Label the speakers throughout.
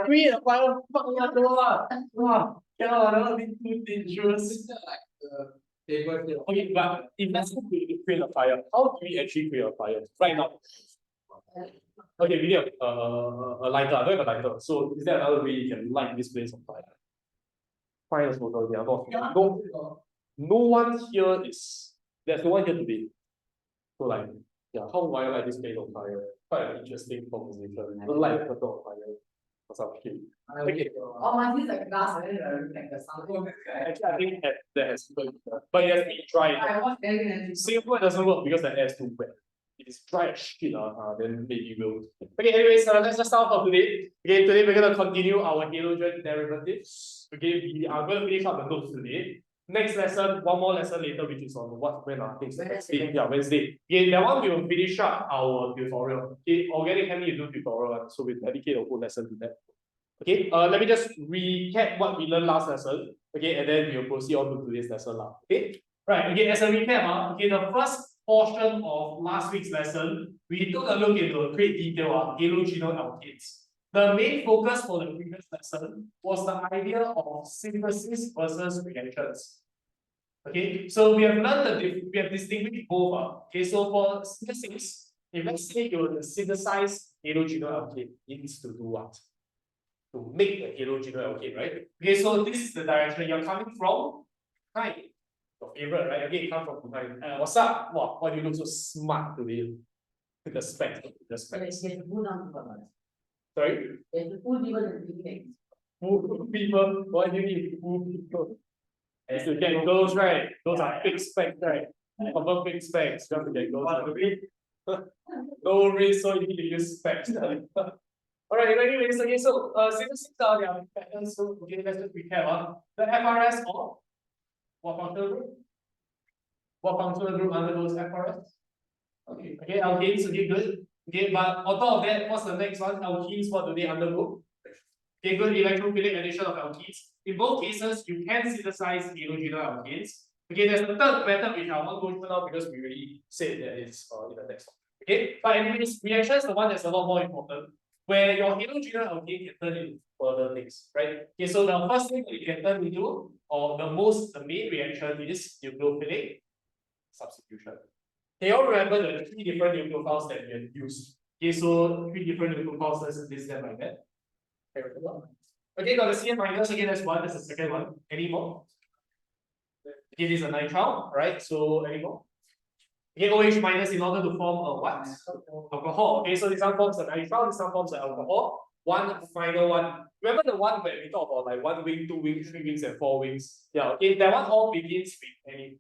Speaker 1: create a fire, fuck wow, cannot be too dangerous. Okay, but if let's say we create a fire, how do we actually create a fire right now? Okay, we need a lighter. I don't have a lighter. So is there another way you can light this place on fire? Fire smoker, yeah, no one here is, there's no one here today. So like, yeah, how do I light this place on fire? Quite an interesting proposition. Don't light a kettle on fire or some shit. Okay.
Speaker 2: Oh, mine is like glass and then like the sound.
Speaker 1: Actually, I think that has but it has to be dry. Singapore doesn't work because the air is too wet. If it's dry as shit, then maybe we'll. Okay, anyways, let's just start for today. Okay, today we're gonna continue our halogen derivatives. Okay, we are gonna finish up the notes today. Next lesson, one more lesson later, which is on when Wednesday. Yeah, Wednesday. Okay, that one we will finish up our tutorial. Okay, organic chemistry do tutorial, so we dedicate a whole lesson to that. Okay, let me just recap what we learned last lesson. Okay, and then we'll proceed on to today's lesson. Okay, right. Okay, as a recap, okay, the first portion of last week's lesson, we took a look into great detail halogenal alkanes. The main focus for the previous lesson was the idea of synthesis versus reactions. Okay, so we have learned we have distinguished both. Okay, so for synthesis, if let's say you want to synthesize halogenal alkane, it needs to do what? To make the halogenal alkane, right? Okay, so this is the direction you're coming from. Hi, your favorite, right? Okay, come from behind. What's up? Wow, why do you look so smart today? With the specs, the specs. Sorry?
Speaker 2: Fool people in the beginning.
Speaker 1: Fool people? Why do you need fool people? It's to get girls, right? Those are fake specs, right? Confirm fake specs. You have to get girls. No risk, so you need to use specs. Alright, anyways, okay, so synthesis are their patterns. So okay, let's just recap. The FRS or what functional group? What functional group undergoes FRS? Okay, alkanes, okay, good. Okay, but on top of that, what's the next one? Alkenes, what do they undergo? Okay, good, electrophilic addition of alkenes. In both cases, you can synthesize halogenal alkanes. Okay, there's a third method which I won't go through now because we already said that it's in the next one. Okay, but anyways, reaction is the one that's a lot more important, where your halogenal alkane can turn into further things, right? Okay, so the first thing that you can turn into, or the main reaction is nucleophilic substitution. Can you all remember the 3 different nucleophiles that we have used? Okay, so 3 different nucleophiles, let's list them like that. Okay, got the CN minus, okay, that's one, that's the second one. Any more? Okay, this is a nitrile, right? So any more? Okay, OH minus in order to form a what? Alcohol. Okay, so this one forms a nitrile, this one forms an alcohol. One final one. Remember the one where we talk about like 1 wing, 2 wings, 3 wings, and 4 wings? Yeah, okay, that one all begins with any.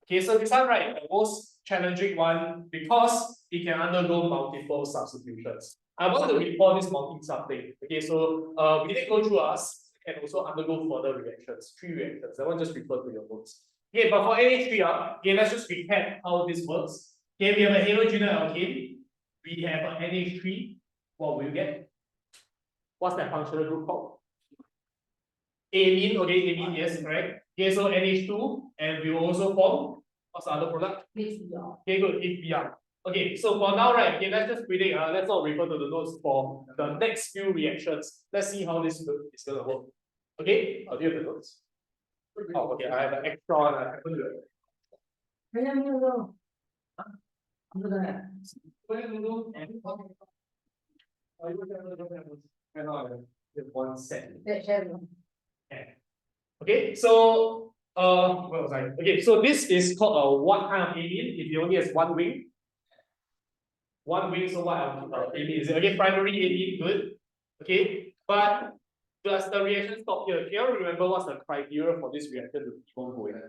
Speaker 1: Okay, so this one, right, the most challenging one because it can undergo multiple substitutions. I want to report this multi-sub thing. Okay, so we did go through us can also undergo further reactions, 3 reactions. That one just refer to your notes. Okay, but for NH3, okay, let's just recap how this works. Okay, we have a halogenal alkane. We have an NH3. What will you get? What's that functional group called? Amine, okay, amine, yes, correct. Okay, so NH2, and we will also form what's the other product? HBr. Okay, good, HBr. Okay, so for now, right, okay, let's just predict, let's not refer to the notes for the next few reactions. Let's see how this is gonna work. Okay, I'll do the notes. Oh, okay, I have an extra one. I haven't do it. One set. Okay, so where was I? Okay, so this is called what kind of amine? If it only has 1 wing. 1 wing, so what amine is it? Okay, primary amine, good. Okay, but does the reaction stop here? Can you remember what's the criteria for this reaction to keep on going?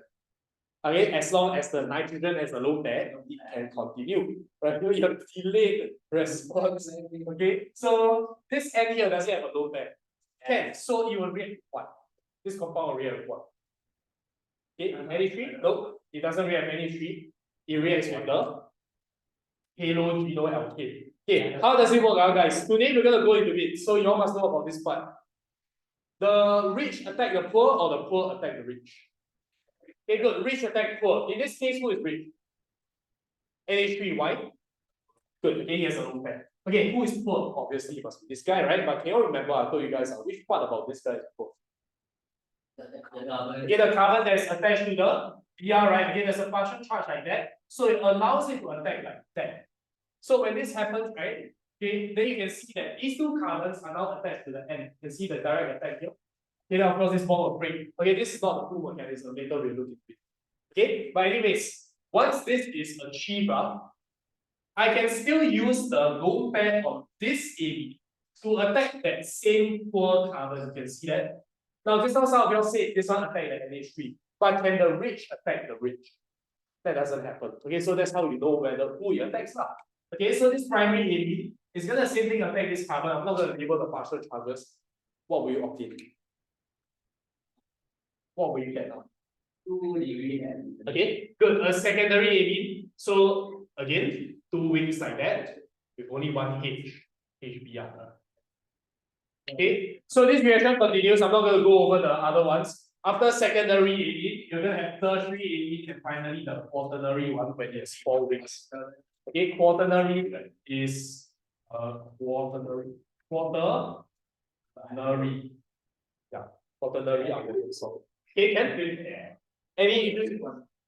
Speaker 1: Okay, as long as the nitrogen has a low pair, it can continue. Right? You have delayed response. Okay, so this N here does it have a low pair? Can. So it will react with what? This compound will react with what? Okay, NH3? Nope, it doesn't react with NH3. It reacts with the halogenal alkane. Okay, how does it work, guys? Today we're gonna go into it. So you all must know about this part. The rich attack the poor, or the poor attack the rich? Okay, good. Rich attack poor. In this case, who is rich? NH3. Why? Good. Okay, he has a low pair. Okay, who is poor? Obviously, it must be this guy, right? But can you remember I told you guys which part about this guy is poor? Okay, the carbon that is attached to the PR, right? Okay, there's a partial charge like that. So it allows it to attack like that. So when this happens, right? Okay, then you can see that these two carbons are now attached to the end. You can see the direct attack here. Okay, now of course this bond will break. Okay, this is not the full mechanism. Later we'll look into it. Okay, but anyways, once this is achieved, I can still use the lone pair of this AB to attack that same poor carbon. You can see that. Now, just now some of you all said this one attack the NH3, but can the rich attack the rich? That doesn't happen. Okay, so that's how you know whether who it attacks. Okay, so this primary AB is gonna same thing attack this carbon. I'm not gonna label the partial charges. What will you obtain? What will you get now?
Speaker 2: 2 degree and
Speaker 1: Okay, good. A secondary AB. So again, two wings like that with only one HBr. Okay, so this reaction continues. I'm not going to go over the other ones. After secondary AB, you're going to have tertiary AB and finally the quaternary one when there's 4 wings. Okay, quaternary is quaternary. Yeah, quaternary are going to solve. Okay, can any issues?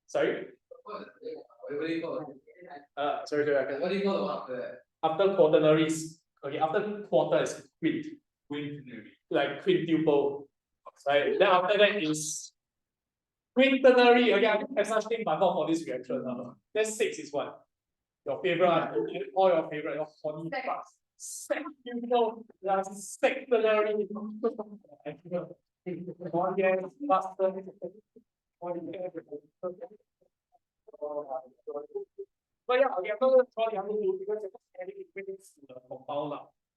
Speaker 1: Sorry?
Speaker 2: what do you call it?
Speaker 1: Sorry, I can.
Speaker 2: What do you call it
Speaker 1: After quaternaries, okay, after quarter is quint. Like quintuple. Right? Then after that is quinternary. Okay, I don't have such thing, but not for this reaction. Then 6 is what? Your favorite, all your favorite, your 40 parts. Sextuple, secternary. But yeah, okay, I'm not going to draw the other two because it's adding equations to the compound.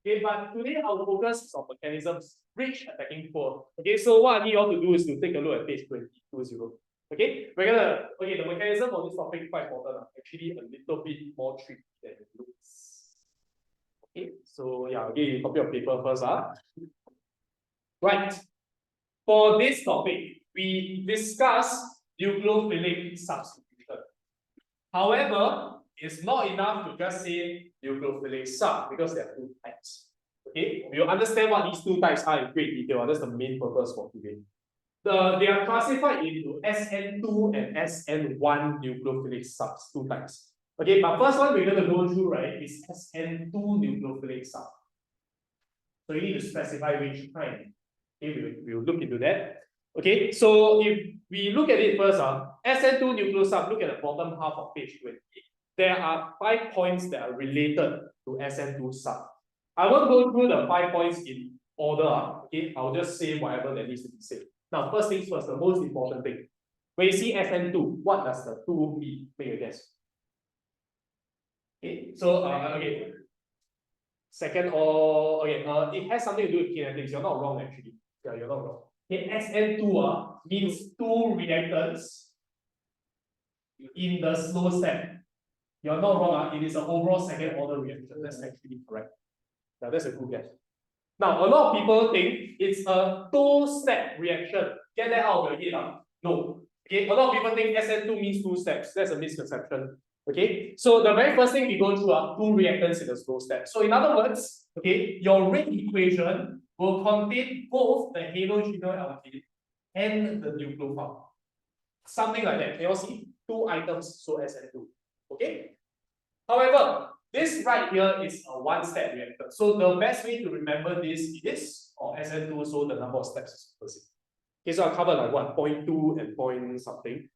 Speaker 1: Okay, but today our focus is on mechanisms rich attacking poor. Okay, so what I need you all to do is to take a look at page 20. Okay, we're gonna the mechanism of this topic is quite important. Actually, a little bit more tricky than it looks. Okay, so yeah, okay, copy of paper first. Right. For this topic, we discuss nucleophilic substitution. However, it's not enough to just say nucleophilic sub because there are 2 types. Okay, we'll understand what these 2 types are in great detail. That's the main purpose for today. They are classified into SN2 and SN1 nucleophilic subs, 2 types. Okay, but first one we're going to go through, right, is SN2 nucleophilic sub. So you need to specify which kind. Okay, we'll look into that. Okay, so if we look at it first, SN2 nucleosub, look at the bottom half of page 20. There are 5 points that are related to SN2 sub. I won't go through the 5 points in order. Okay, I'll just say whatever that needs to be said. Now, first things first, the most important thing. When you see SN2, what does the 2 mean? Make a guess. Okay, so okay. Second, or okay, it has something to do with kinetics. You're not wrong actually. Yeah, you're not wrong. Okay, SN2 means 2 reactants in the slow step. You're not wrong. It is an overall second order reaction. That's actually correct. Yeah, that's a good guess. Now, a lot of people think it's a 2-step reaction. Get that out of your head. No. Okay, a lot of people think SN2 means 2 steps. That's a misconception. Okay, so the very first thing we go through are 2 reactants in the slow step. So in other words, okay, your rate equation will contain both the halogen alkene and the nucleophile. Something like that. Can you all see? 2 items, so SN2. Okay. However, this right here is a 1-step reactor. So the best way to remember this is SN2, so the number of steps is opposite. Okay, so I'll cover like what, 0.2 and point something,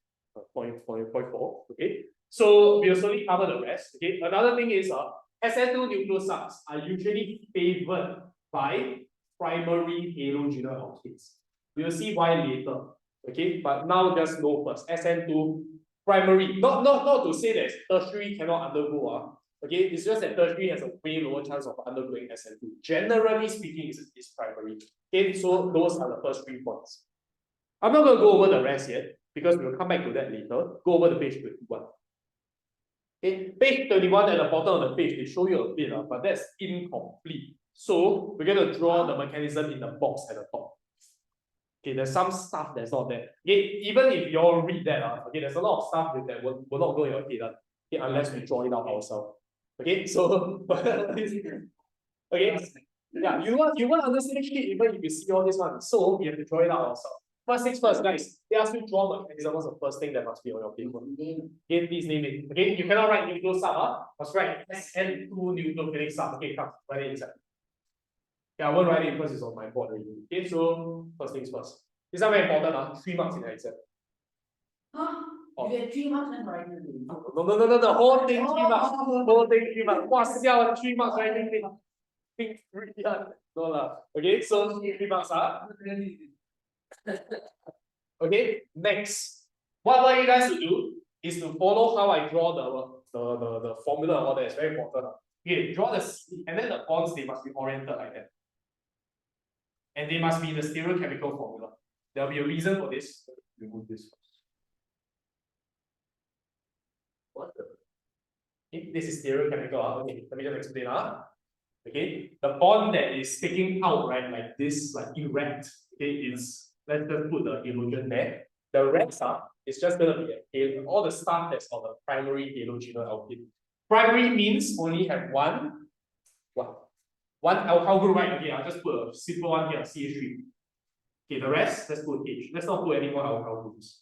Speaker 1: 0.4. Okay. So we'll slowly cover the rest. Okay. Another thing is SN2 nucleosubs are usually favored by primary halogenal alkanes. We'll see why later. Okay, but now just know first, SN2 primary, not to say that tertiary cannot undergo. Okay, it's just that tertiary has a way lower chance of undergoing SN2. Generally speaking, it's primary. Okay, so those are the first 3 points. I'm not going to go over the rest yet because we'll come back to that later. Go over the page 21. Okay, page 21 at the bottom of the page, they show you a bit, but that's incomplete. So we're going to draw the mechanism in the box at the top. Okay, there's some stuff that's not there. Okay, even if you all read that, okay, there's a lot of stuff that will not go in your head, okay, unless we draw it out ourselves. Okay, so okay, yeah, you want to understand shit even if you see all this one. So we have to draw it out ourselves. First things first, guys. They ask you draw the mechanism. What's the first thing that must be on your paper? Okay, please name it. Okay, you cannot write nuclear sub, must write SN2 nucleophilic sub. Okay, come, write it inside. Yeah, I won't write it because it's on my board already. Okay, so first things first. This is very important, 3 marks in the exam.
Speaker 3: Huh?
Speaker 1: Oh.
Speaker 3: You get 3 marks and right?
Speaker 1: No, the whole thing 3 marks. Whole thing 3 marks. Wow, 3 marks, right? Think really hard. No lah. Okay, so 3 marks Okay, next. What I want you guys to do is to follow how I draw the formula all that. It's very important. Okay, draw the C, and then the bonds, they must be oriented like that. And they must be the stereochemical formula. There'll be a reason for this. Remove this. What the? Okay, this is stereochemical. Okay, let me just explain. Okay, the bond that is sticking out, right, like this, like erect. Okay, is, let's just put the halogen there. The rest is just gonna be all the stuff that's on the primary halogenal alkene. Primary means only have one alkyl group, right? Okay, I'll just put a simple one here, CH3. Okay, the rest, let's put H. Let's not put any more alkyl groups.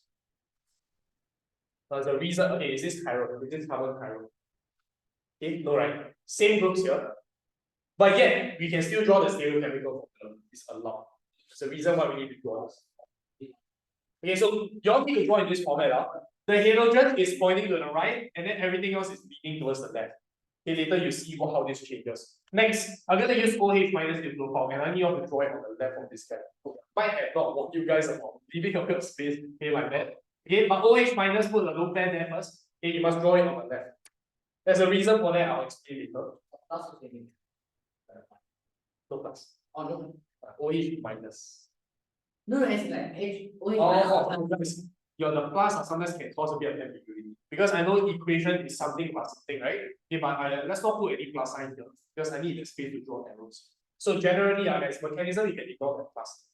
Speaker 1: The reason, okay, is this chiral? Is this carbon chiral? Okay, no, right? Same groups here. But yet, we can still draw the stereochemical formula. It's allowed. It's the reason why we need to draw this. Okay, so you all need to draw in this format. The halogen is pointing to the right, and then everything else is leaning towards the left. Okay, later you see how this changes. Next, I'm going to use OH minus nucleophile, and I need you all to draw it on the left of this guy. Might have not what you guys are leaving a bit of space, okay, like that. Okay, but OH minus, put the low pair there first. Okay, you must draw it on the left. There's a reason for that, I'll explain later. No plus.
Speaker 3: Oh no.
Speaker 1: OH minus.
Speaker 3: No, it's like H.
Speaker 1: You're the plus or sometimes can cause a bit of ambiguity. Because I know equation is something plus something, right? Okay, but let's not put any plus sign here because I need the space to draw arrows. So generally, as mechanism, you can ignore the plus.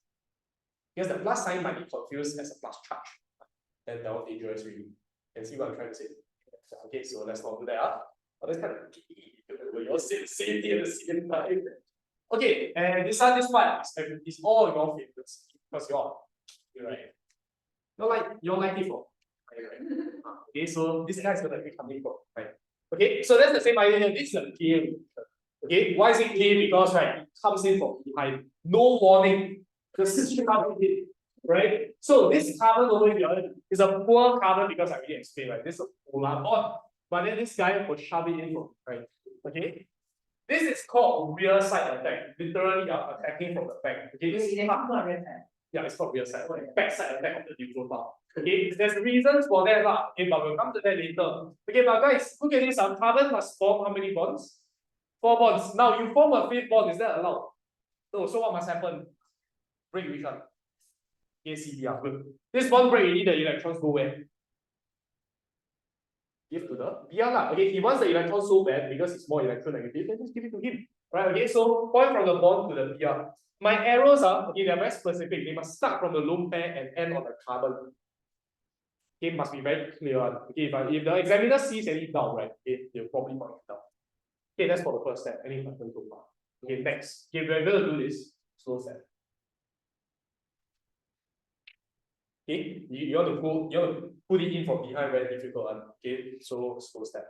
Speaker 1: Because the plus sign might be confused as a plus charge. Then that was dangerous really. You can see what I'm trying to say. Okay, so let's not do that. But that's kind of you all say the same thing at the same time. Okay, and this part is all your favorites because you're right. You're like it for. Okay, so this guy is gonna be coming from, right? Okay, so that's the same idea here. This is a K. Okay, why is it K? Because right, it comes in from behind. No warning. Just come in, right? So this carbon over here is a poor carbon because I already explained, right? This is a polar bond. But then this guy will shove it in from, right? Okay. This is called rear side attack. Literally attacking from the back. Okay, yeah, it's called rear side, back side attack of the nucleophile. Okay, there's reasons for that, okay, but we'll come to that later. Okay, but guys, look at this. Carbon must form how many bonds? 4 bonds. Now you form a 5th bond, is that allowed? No, so what must happen? Break which one? ACBR. Good. This bond break, you need the electrons go where? Give to the BR. Okay, he wants the electron so bad because it's more electronegative, then just give it to him. Right, okay, so point from the bond to the BR. My arrows are, okay, they're very specific. They must start from the lone pair and end on the carbon. Okay, must be very clear. Okay, if the examiner sees any doubt, right, okay, they'll probably point it down. Okay, that's for the first step. Any question so far? Okay, next. Okay, we're going to do this slow step. Okay, you want to put it in from behind, very difficult. Okay, so slow step,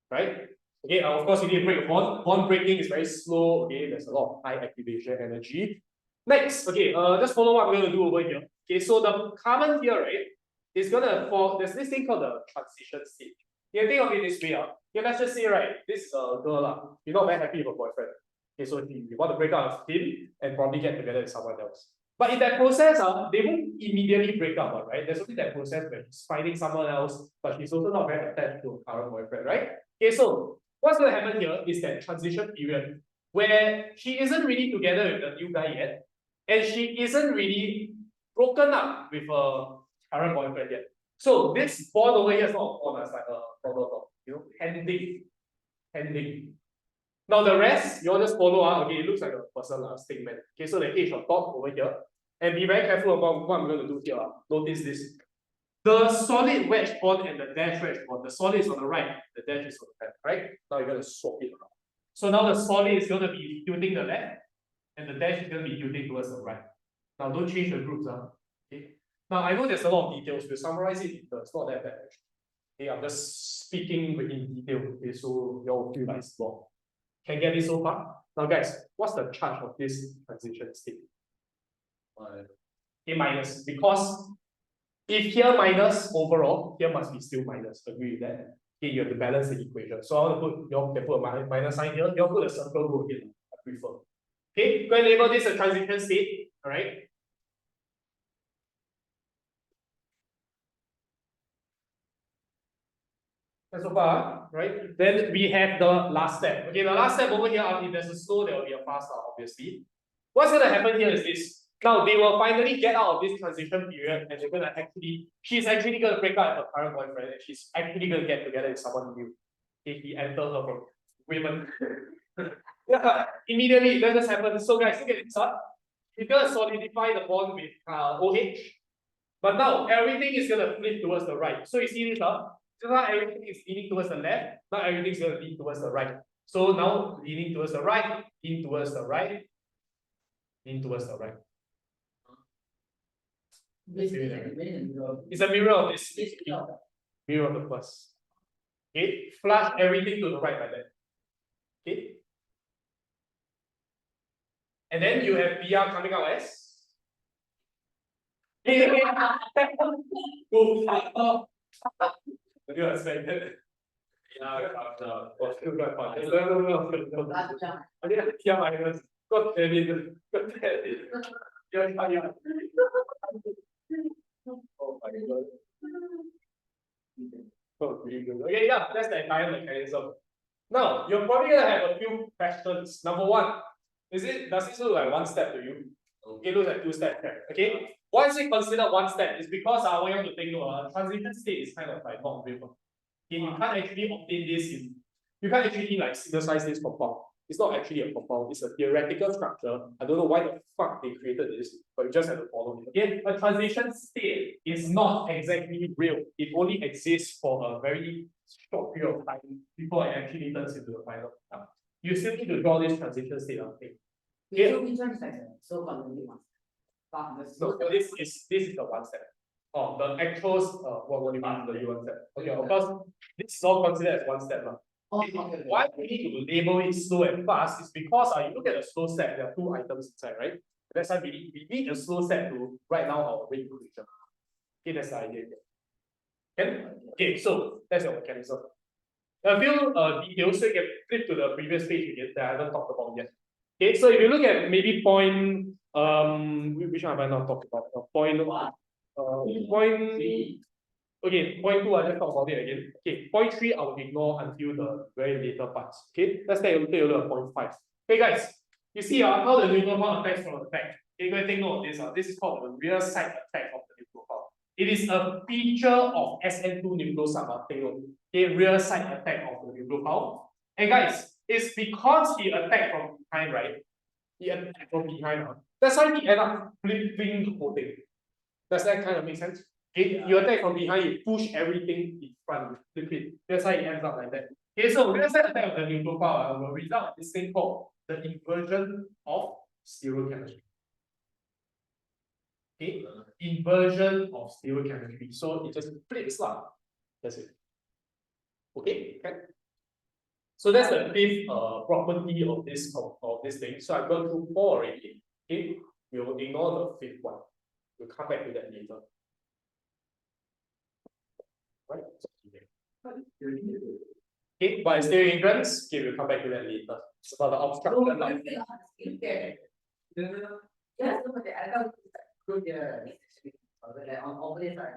Speaker 1: right? Okay, of course you need to break a bond. Bond breaking is very slow. Okay, there's a lot of high activation energy. Next, okay, just follow what I'm going to do over here. Okay, so the carbon here, right, is gonna fall. There's this thing called the transition state. You can think of it this way. Okay, let's just say, right, this is a girl. You're not very happy with her boyfriend. Okay, so you want to break up with him and probably get together with someone else. But in that process, they won't immediately break up, right? There's only that process where she's finding someone else, but she's also not very attached to her current boyfriend, right? Okay, so what's going to happen here is that transition period where she isn't really together with the new guy yet, and she isn't really broken up with her current boyfriend yet. So this bond over here is not a bond, it's like a problem, handling. Now the rest, you all just follow. Okay, it looks like a person, statement. Okay, so the H on top over here. And be very careful about what I'm going to do here. Notice this. The solid wedge bond and the dash wedge bond. The solid is on the right, the dash is on the left, right? Now you're gonna swap it around. So now the solid is gonna be tilting the left, and the dash is gonna be tilting towards the right. Now don't change the groups, okay? Now I know there's a lot of details. We'll summarize it. It's not that bad actually. Okay, I'm just speaking in detail, okay, so you all feel like it's long. Can get this so far? Now guys, what's the charge of this transition state? A minus, because if here minus overall, here must be still minus. Agree with that? Okay, you have to balance the equation. So I want to put, you all can put a minus sign here. You all put a circle rule again. I prefer. Okay, go and label this a transition state. All right. And so far, right? Then we have the last step. Okay, the last step over here, if there's a slow, there will be a fast, obviously. What's gonna happen here is this. Now they will finally get out of this transition period and they're gonna she's actually gonna break up with her current boyfriend and she's actually gonna get together with someone new. Okay, he entered her from women. Yeah, immediately that just happens. So guys, look at this. He's gonna solidify the bond with OH. But now everything is gonna flip towards the right. So you see this so now everything is leaning towards the left, now everything is gonna lean towards the right. So now leaning towards the right, lean towards the right, lean towards the right. It's a mirror of this. Mirror of the first. Okay, flush everything to the right like that. Okay. And then you have BR coming out as you expected. Yeah, still got fun. I didn't hear minus. Got it. Yeah. Oh my god. Oh, really good. Okay, yeah, that's the entire mechanism. Now, you're probably gonna have a few questions. Number one, does this look like one step to you? It looks like two steps, okay? Why is it considered one step? It's because I want you to take note, transition state is kind of like not real. Okay, you can't actually obtain this you can't actually like synthesize this compound. It's not actually a compound, it's a theoretical structure. I don't know why the fuck they created this, but you just have to follow it. Okay, a transition state is not exactly real. It only exists for a very short period of time before it actually turns into a final outcome. You still need to draw this transition state on thing.
Speaker 3: Okay, so which one is like the so-called one?
Speaker 1: No, this is the one step. Oh, the actuals, what do you mean the one step? Okay, of course, this is all considered as one step.
Speaker 3: Okay.
Speaker 1: Why we need to label it slow and fast is because you look at the slow step, there are two items inside, right? That's why we need a slow step to write down our rate equation. Okay, that's the idea. Okay, so that's your mechanism. A few details, so you can flip to the previous page again that I haven't talked about yet. Okay, so if you look at maybe point which one have I not talked about? Point point 2, I just talk about it again. Okay, point 3, I will ignore until the very later parts. Okay, let's take a look at point 5. Okay, guys, you see how the neutral pile attacks from the back. Okay, go and take note of this. This is called the rear side attack of the neutral pile. It is a feature of SN2 nucleosub. Take note. Okay, rear side attack of the neutral pile. And guys, it's because he attacked from behind, right? He attacked from behind. That's why he ended up flipping the whole thing. Does that kind of make sense? Okay, you attack from behind, you push everything in front, flip it. That's why it ends up like that. Okay, so real side attack of the neutral pile will result in this thing called the inversion of stereochemistry. Okay, inversion of stereochemistry. So it just flips lah. That's it. Okay. So that's the fifth property of this thing. So I've gone through 4 already. Okay, we will ignore the 5th one. We'll come back to that later. Right? Okay, but still hindrance. Okay, we'll come back to that later. It's about the obstruction line.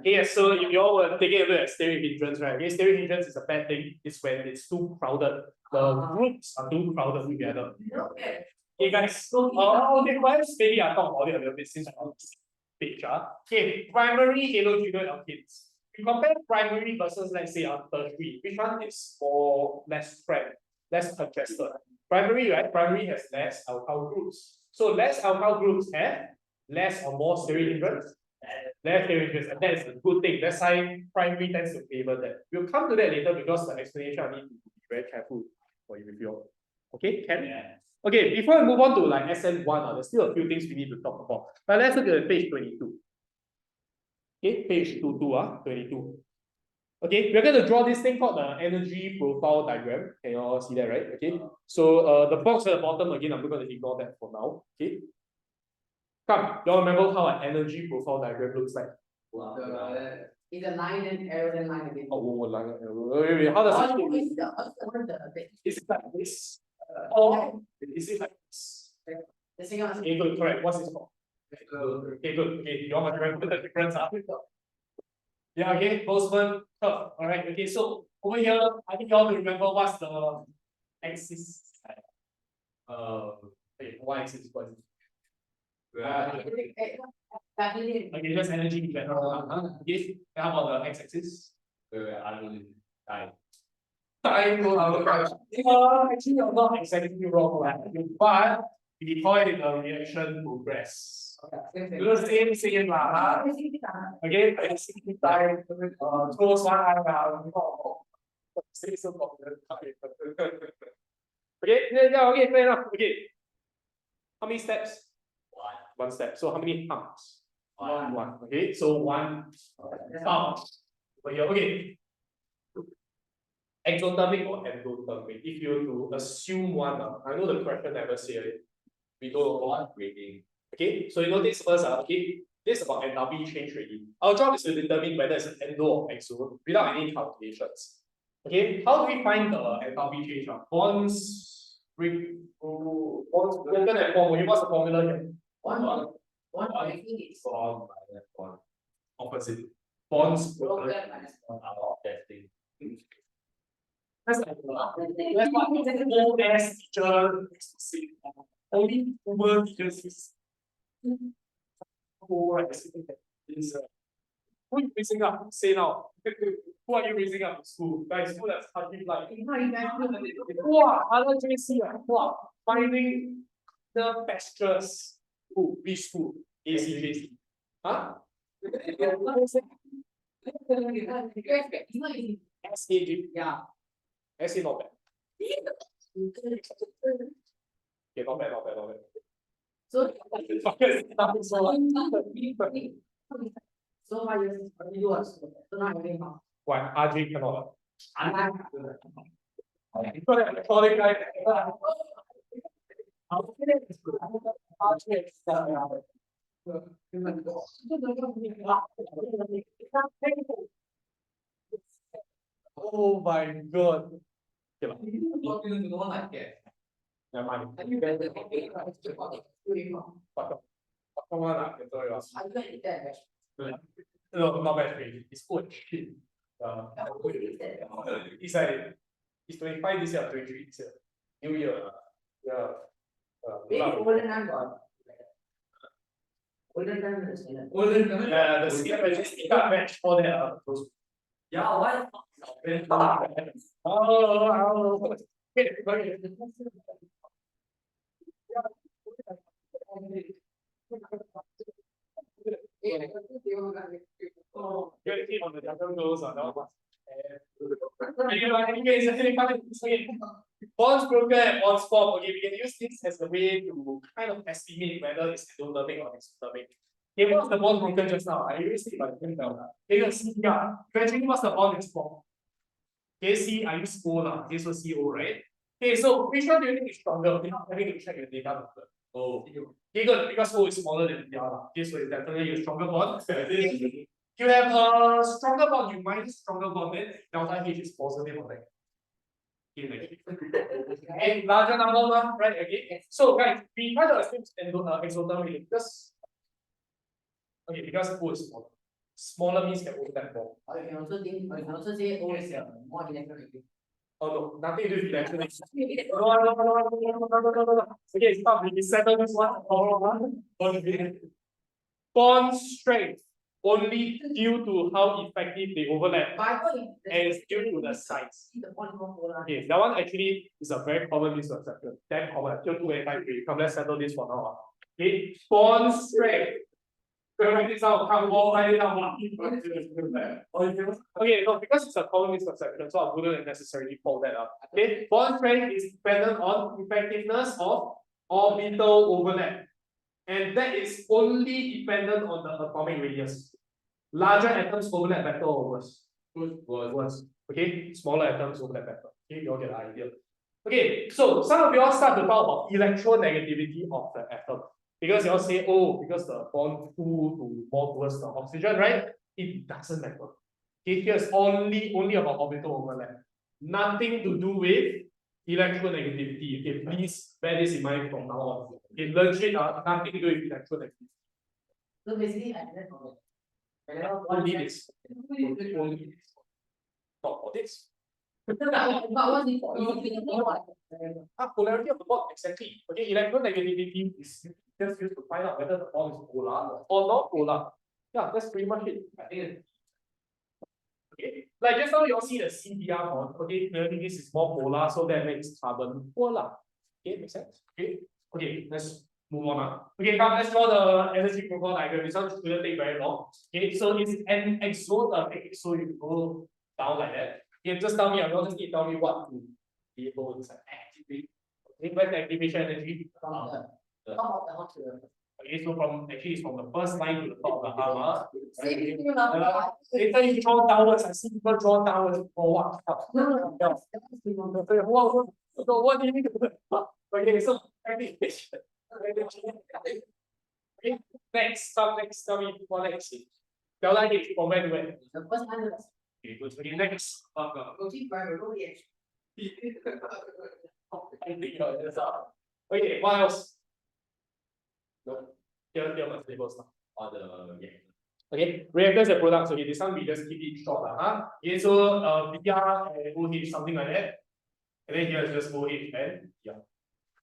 Speaker 1: Okay, so if you all were taking a look at stereo hindrance, right? Okay, stereo hindrance is a bad thing. It's when it's too crowded. The groups are too crowded together. Okay, guys. Okay, perhaps maybe I'll talk about it a little bit since I'm on this page. Okay, primary halogen alkenes. You compare primary versus, let's say, tertiary. Which one is less spread, less congested? Primary, right? Primary has less alkyl groups. So less alkyl groups have less or more stereo hindrance. Less changes, and that's a good thing. That's why primary tends to favor that. We'll come to that later because the explanation I need to be very careful for you with you. Okay, can?
Speaker 2: Yeah.
Speaker 1: Okay, before we move on to like SN1, there's still a few things we need to talk about. But let's look at page 22. Okay, page 22. Okay, we're going to draw this thing called the energy profile diagram. Can you all see that, right? Okay, so the box at the bottom, again, I'm going to ignore that for now. Okay, come, you all remember how an energy profile diagram looks like?
Speaker 3: It's a line and arrow and line again.
Speaker 1: Oh, wait, how does it look? Is it like this? Or is it like this?
Speaker 3: The second one.
Speaker 1: Okay, good, correct. What's this called? Okay, good. Okay, you all must remember the difference. Yeah, okay, Boltzmann curve. All right, okay, so over here, I think you all remember what's the axis. Okay, y-axis, what is it? Okay, just energy in general. Okay, how about the x-axis? Time. Actually, you're not exactly wrong, but we call it a reaction progress. The same lah. Okay, basically time close one eye down. Say so popular. Okay, yeah, okay, fair enough. Okay. How many steps? One step. So how many pumps? One. Okay, so one pump. Okay. Exothermic or endothermic? If you were to assume one, I know the question never say it. We go on grading. Okay, so you know this first, okay, this is about enthalpy change already. Our job is to determine whether it's an endo or exo without any calculations. Okay, how do we find the enthalpy change? Bonds broken at form. What's the formula here?
Speaker 3: One, I think it's
Speaker 2: Bond minus one.
Speaker 1: Opposite. Bonds broken.
Speaker 2: Testing.
Speaker 1: That's like that's what old ass teacher used to say. Only boomer teachers use. Oh, right. Is who are you raising up? Say now. Who are you raising up in school? Guys, school that's hardly like. Wow, other JC. Wow, finding the pastures. Who? Which school? ACJC. Huh? SAG.
Speaker 3: yeah.
Speaker 1: SA not bad. Okay, not bad.
Speaker 3: So,
Speaker 1: So
Speaker 3: 5 years, what you are, so now I'm doing how?
Speaker 1: why RJ cannot?
Speaker 3: I'm not.
Speaker 1: You got an electronic guy. Oh my god. Okay, lah. Never mind. Come on, I can tell you. No, not bad. It's good. It's like it's 25 this year, 23 this year. New year. Yeah. Yeah, the skip match for that.
Speaker 2: Yeah, why?
Speaker 1: Oh, you're on the jungle goes on that one. Bonds broken and bonds formed. Okay, we can use this as a way to kind of estimate whether it's endothermic or exothermic. Okay, what's the bond broken just now? I erased it, but I can't tell. Okay, let's see. Yeah, eventually, what's the bond is formed? Okay, C, I use O lah. Okay, so CO, right? Okay, so which one do you think is stronger? Okay, now having to check the data. Oh, okay, good, because O is smaller than the other. Okay, so it's definitely a stronger bond. You have a stronger bond, you minus stronger bond, then delta H is positive on that. Okay, larger number one, right? Okay, so guys, we try to assume exothermic because because O is smaller. Smaller means can overlap more.
Speaker 3: I can also say O is more electronegative.
Speaker 1: Oh no, nothing to do with electronics. No. Okay, stop. We settle this one. Bond strength only due to how effective they overlap, and it's due to the size. Okay, that one actually is a very common misconception. Damn common. Till 285. Come, let's settle this for now. Okay, bond strength. write this down, come on, write it down. Okay, no, because it's a common misconception, so I wouldn't necessarily call that up. Okay, bond strength is dependent on effectiveness of orbital overlap. And that is only dependent on the atomic radius. Larger atoms overlap better or worse? Worse. Okay, smaller atoms overlap better. Okay, you all get the idea. Okay, so some of you all start to talk about electronegativity of the atom. Because you all say, oh, because the bond pull to more towards the oxygen, right? It doesn't matter. Okay, here's only about orbital overlap. Nothing to do with electronegativity. Okay, please bear this in mind from now on. Okay, legit, nothing to do with electronegativity.
Speaker 3: So basically, I read from it.
Speaker 1: Only this. Only this. Not for this.
Speaker 3: But what's the
Speaker 1: Polarity of the bond, exactly. Okay, electronegativity is just used to find out whether the bond is polar or not polar. Yeah, that's pretty much it. I think. Okay, like just now you all see the CBr bond. Okay, clearly this is more polar, so that makes carbon polar. Okay, makes sense. Okay, let's move on. Okay, come let's draw the energy profile diagram. This one shouldn't take very long. Okay, so it's an exothermic, so you go down like that. Okay, just tell me, you all just need to tell me what to be able to activate. Okay, where's the activation energy? Okay, so it's from the first line to the top of the hammer. Later you draw downwards. I see people draw downwards for what? So what do you need to do? Okay, so activation. Okay, next, tell me what next. Tell like it from where to where.
Speaker 3: The first one is
Speaker 1: Okay, good. Okay, next. Okay, what else? No. Here much label stuff. Okay, reactors and products. Okay, this one we just keep it short. Okay, so VR and OH, something like that. And then here is just OH and yeah.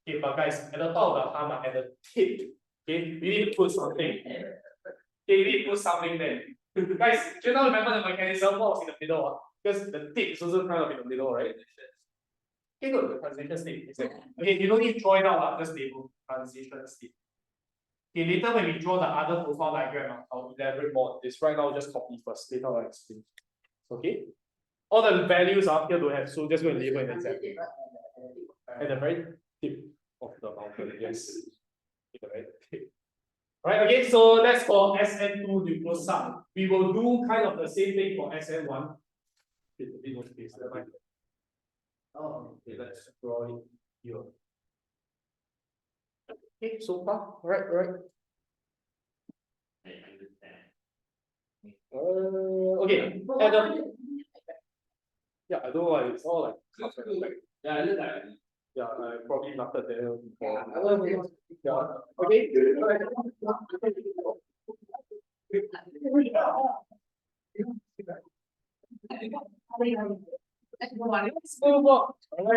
Speaker 1: Okay, but guys, at the top of the hammer, at the tip, okay, we need to put something. Okay, we need to put something there. Guys, do you now remember the mechanism? What was in the middle? Because the tip is also kind of in the middle, right? Okay, good. The transition state. Exactly. Okay, you don't need to draw it out, just label transition state. Okay, later when we draw the other profile diagram, I'll elaborate more on this. Right now, just copy first. Later I'll explain. Okay? All the values are here to have, so just go and label it exactly. At the very tip of the mountain, yes. At the very tip. Right, okay, so that's for SN2 nucleoside. We will do kind of the same thing for SN1. Oh, okay, let's draw it here. Okay, so far, right. Okay, yeah, I don't know why it's all like
Speaker 2: Yeah, I look like
Speaker 1: yeah, I probably noted there before.
Speaker 3: Yeah.
Speaker 1: Okay.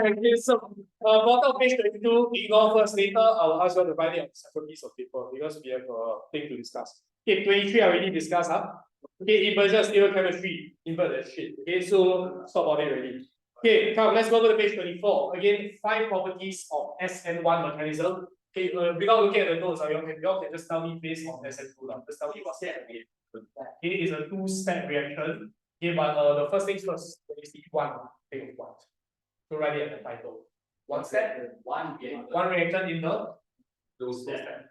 Speaker 1: Okay, so bottom of page 22, ignore first. Later, I will ask you to write it on a separate piece of paper because we have a thing to discuss. Okay, 23 I already discussed. Okay, inversion stable chemistry. Invert that shit. Okay, so stop on it already. Okay, come, let's go to the page 24. Again, 5 properties of SN1 mechanism. Okay, without looking at the notes, you all can just tell me based on SN2. Just tell me what's that again. Okay, it's a 2-step reaction. Okay, but the first things first, when you see one, think of what. So write it at the title. One step, one reaction in the 2-step.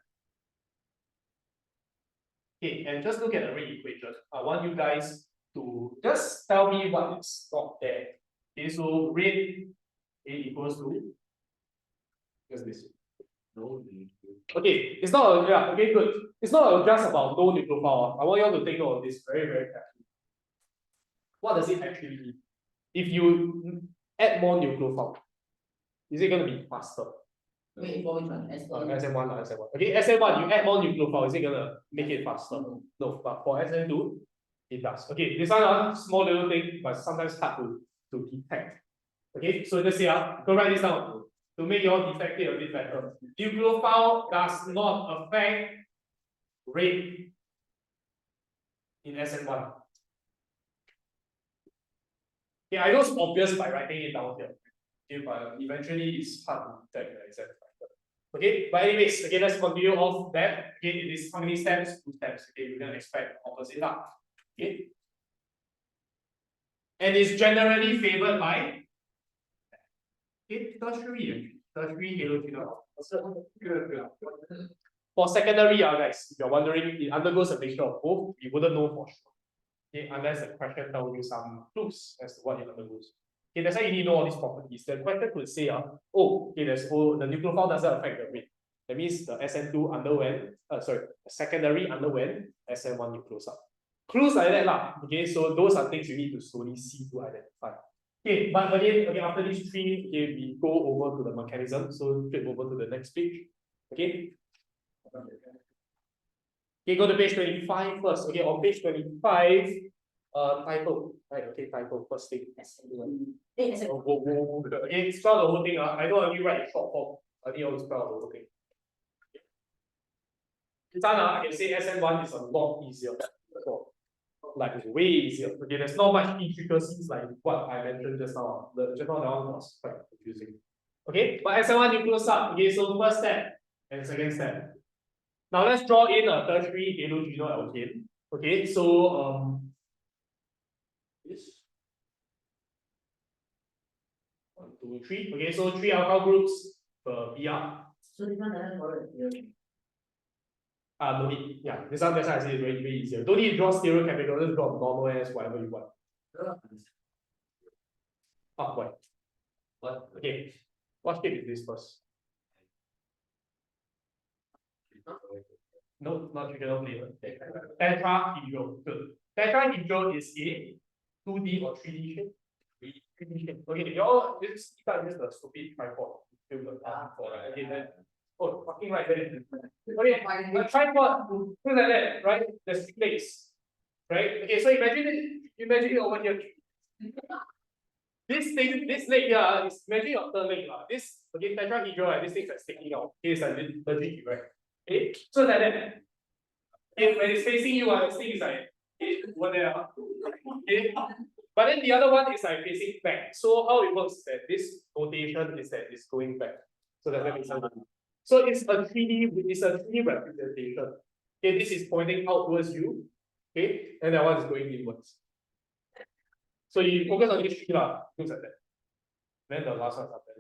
Speaker 1: Okay, and just look at the rate equation. I want you guys to just tell me what is not there. Okay, so rate A equals to just this.
Speaker 2: no.
Speaker 1: Okay, it's not okay, good. It's not just about no nucleophile. I want you all to take note of this very, very carefully. What does it actually mean? If you add more nucleophile, is it going to be faster?
Speaker 3: Wait, for which one?
Speaker 1: SN1. Okay, SN1, you add more nucleophile, is it going to make it faster? No, but for SN2, it does. Okay, this one a small little thing, but sometimes hard to detect. Okay, so let's say, go write this down to make your detect it a bit better. Nucleophile does not affect rate in SN1. Okay, I know it's obvious by writing it down here. Okay, but eventually it's hard to detect the exact factor. Okay, but anyways, okay, let's continue off that. Okay, it is how many steps? 2 steps. Okay, you can expect opposite up. Okay. And is generally favored by tertiary halogen. For secondary, guys, if you're wondering, it undergoes a mixture of both. You wouldn't know for sure. Okay, unless the question tells you some clues as to what it undergoes. Okay, that's why you need to know all these properties. The question could say, oh, okay, the nucleophile doesn't affect the rate. That means the SN2 underwent, the secondary underwent SN1 nucleoside. Clues like that lah. Okay, so those are things you need to slowly see to identify. Okay, but again, okay, after these 3, okay, we go over to the mechanism. So flip over to the next page. Okay. Okay, go to page 25 first. Okay, on page 25, typo. Right, okay, typo, first thing. Okay, spell the whole thing. I don't only write short form. I need to spell the whole thing. I can say SN1 is a lot easier. Like way easier. Okay, there's not much intricacies like what I mentioned just now. Just now that one was quite confusing. Okay, but SN1 nucleoside. Okay, so first step and second step. Now let's draw in a tertiary halogenal alkane. Okay, so this 1, 2, 3. Okay, so 3 alkyl groups per BR.
Speaker 3: So this one doesn't follow the theory.
Speaker 1: No need. Yeah, this one that's why I say it's very, very easier. Don't need to draw stereochemical, just draw normal as whatever you want. Why?
Speaker 2: What?
Speaker 1: Okay. What shape is this first? No, not trigonal flavor. Tetrahedral. Good. Tetrahedral is a 2D or 3D shape? 3D shape. Okay, y'all just start with the stupid tripod. Okay, then. Oh, fucking right there. Okay, a tripod, things like that, right? There's 3 legs. Right? Okay, so imagine it over here. This thing, this leg here is imagine your third leg. This okay, tetrahedral, right? This thing is sticking out. Okay, it's like legit, right? Okay, so like that. Okay, when it's facing you, this thing is like over there. Okay. But then the other one is like facing back. So how it works is that this rotation is that it's going back. So that makes sense. So it's a 3D representation. Okay, this is pointing out towards you. Okay, and that one is going inwards. So you focus on these 3 looks like that. Then the last one's up there.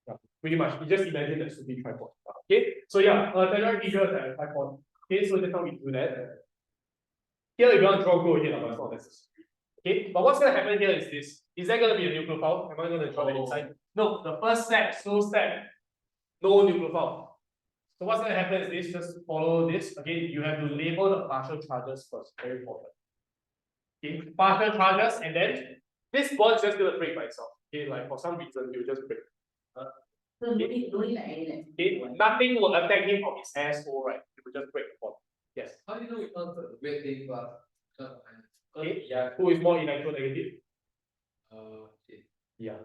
Speaker 1: Yeah, pretty much. You just imagine that should be tripod. Okay, so yeah, tetrahedral is a tripod. Okay, so that's how we do that. Here, if you want to draw, go ahead, but it's not necessary. Okay, but what's going to happen here is this. Is there going to be a nucleophile? Am I going to draw it inside? No, the first step, slow step, no nucleophile. So what's going to happen is this, just follow this. Again, you have to label the partial charges first, very important. Okay, partial charges, and then this bond is just going to break by itself. Okay, like for some reason, it will just break.
Speaker 3: So don't need like any
Speaker 1: Okay, nothing will attack him from his asshole, right? It will just break the bond. Yes.
Speaker 2: How do you know it's not the great thing, but
Speaker 1: Okay, yeah. Who is more electronegative?
Speaker 2: okay.
Speaker 1: Yeah.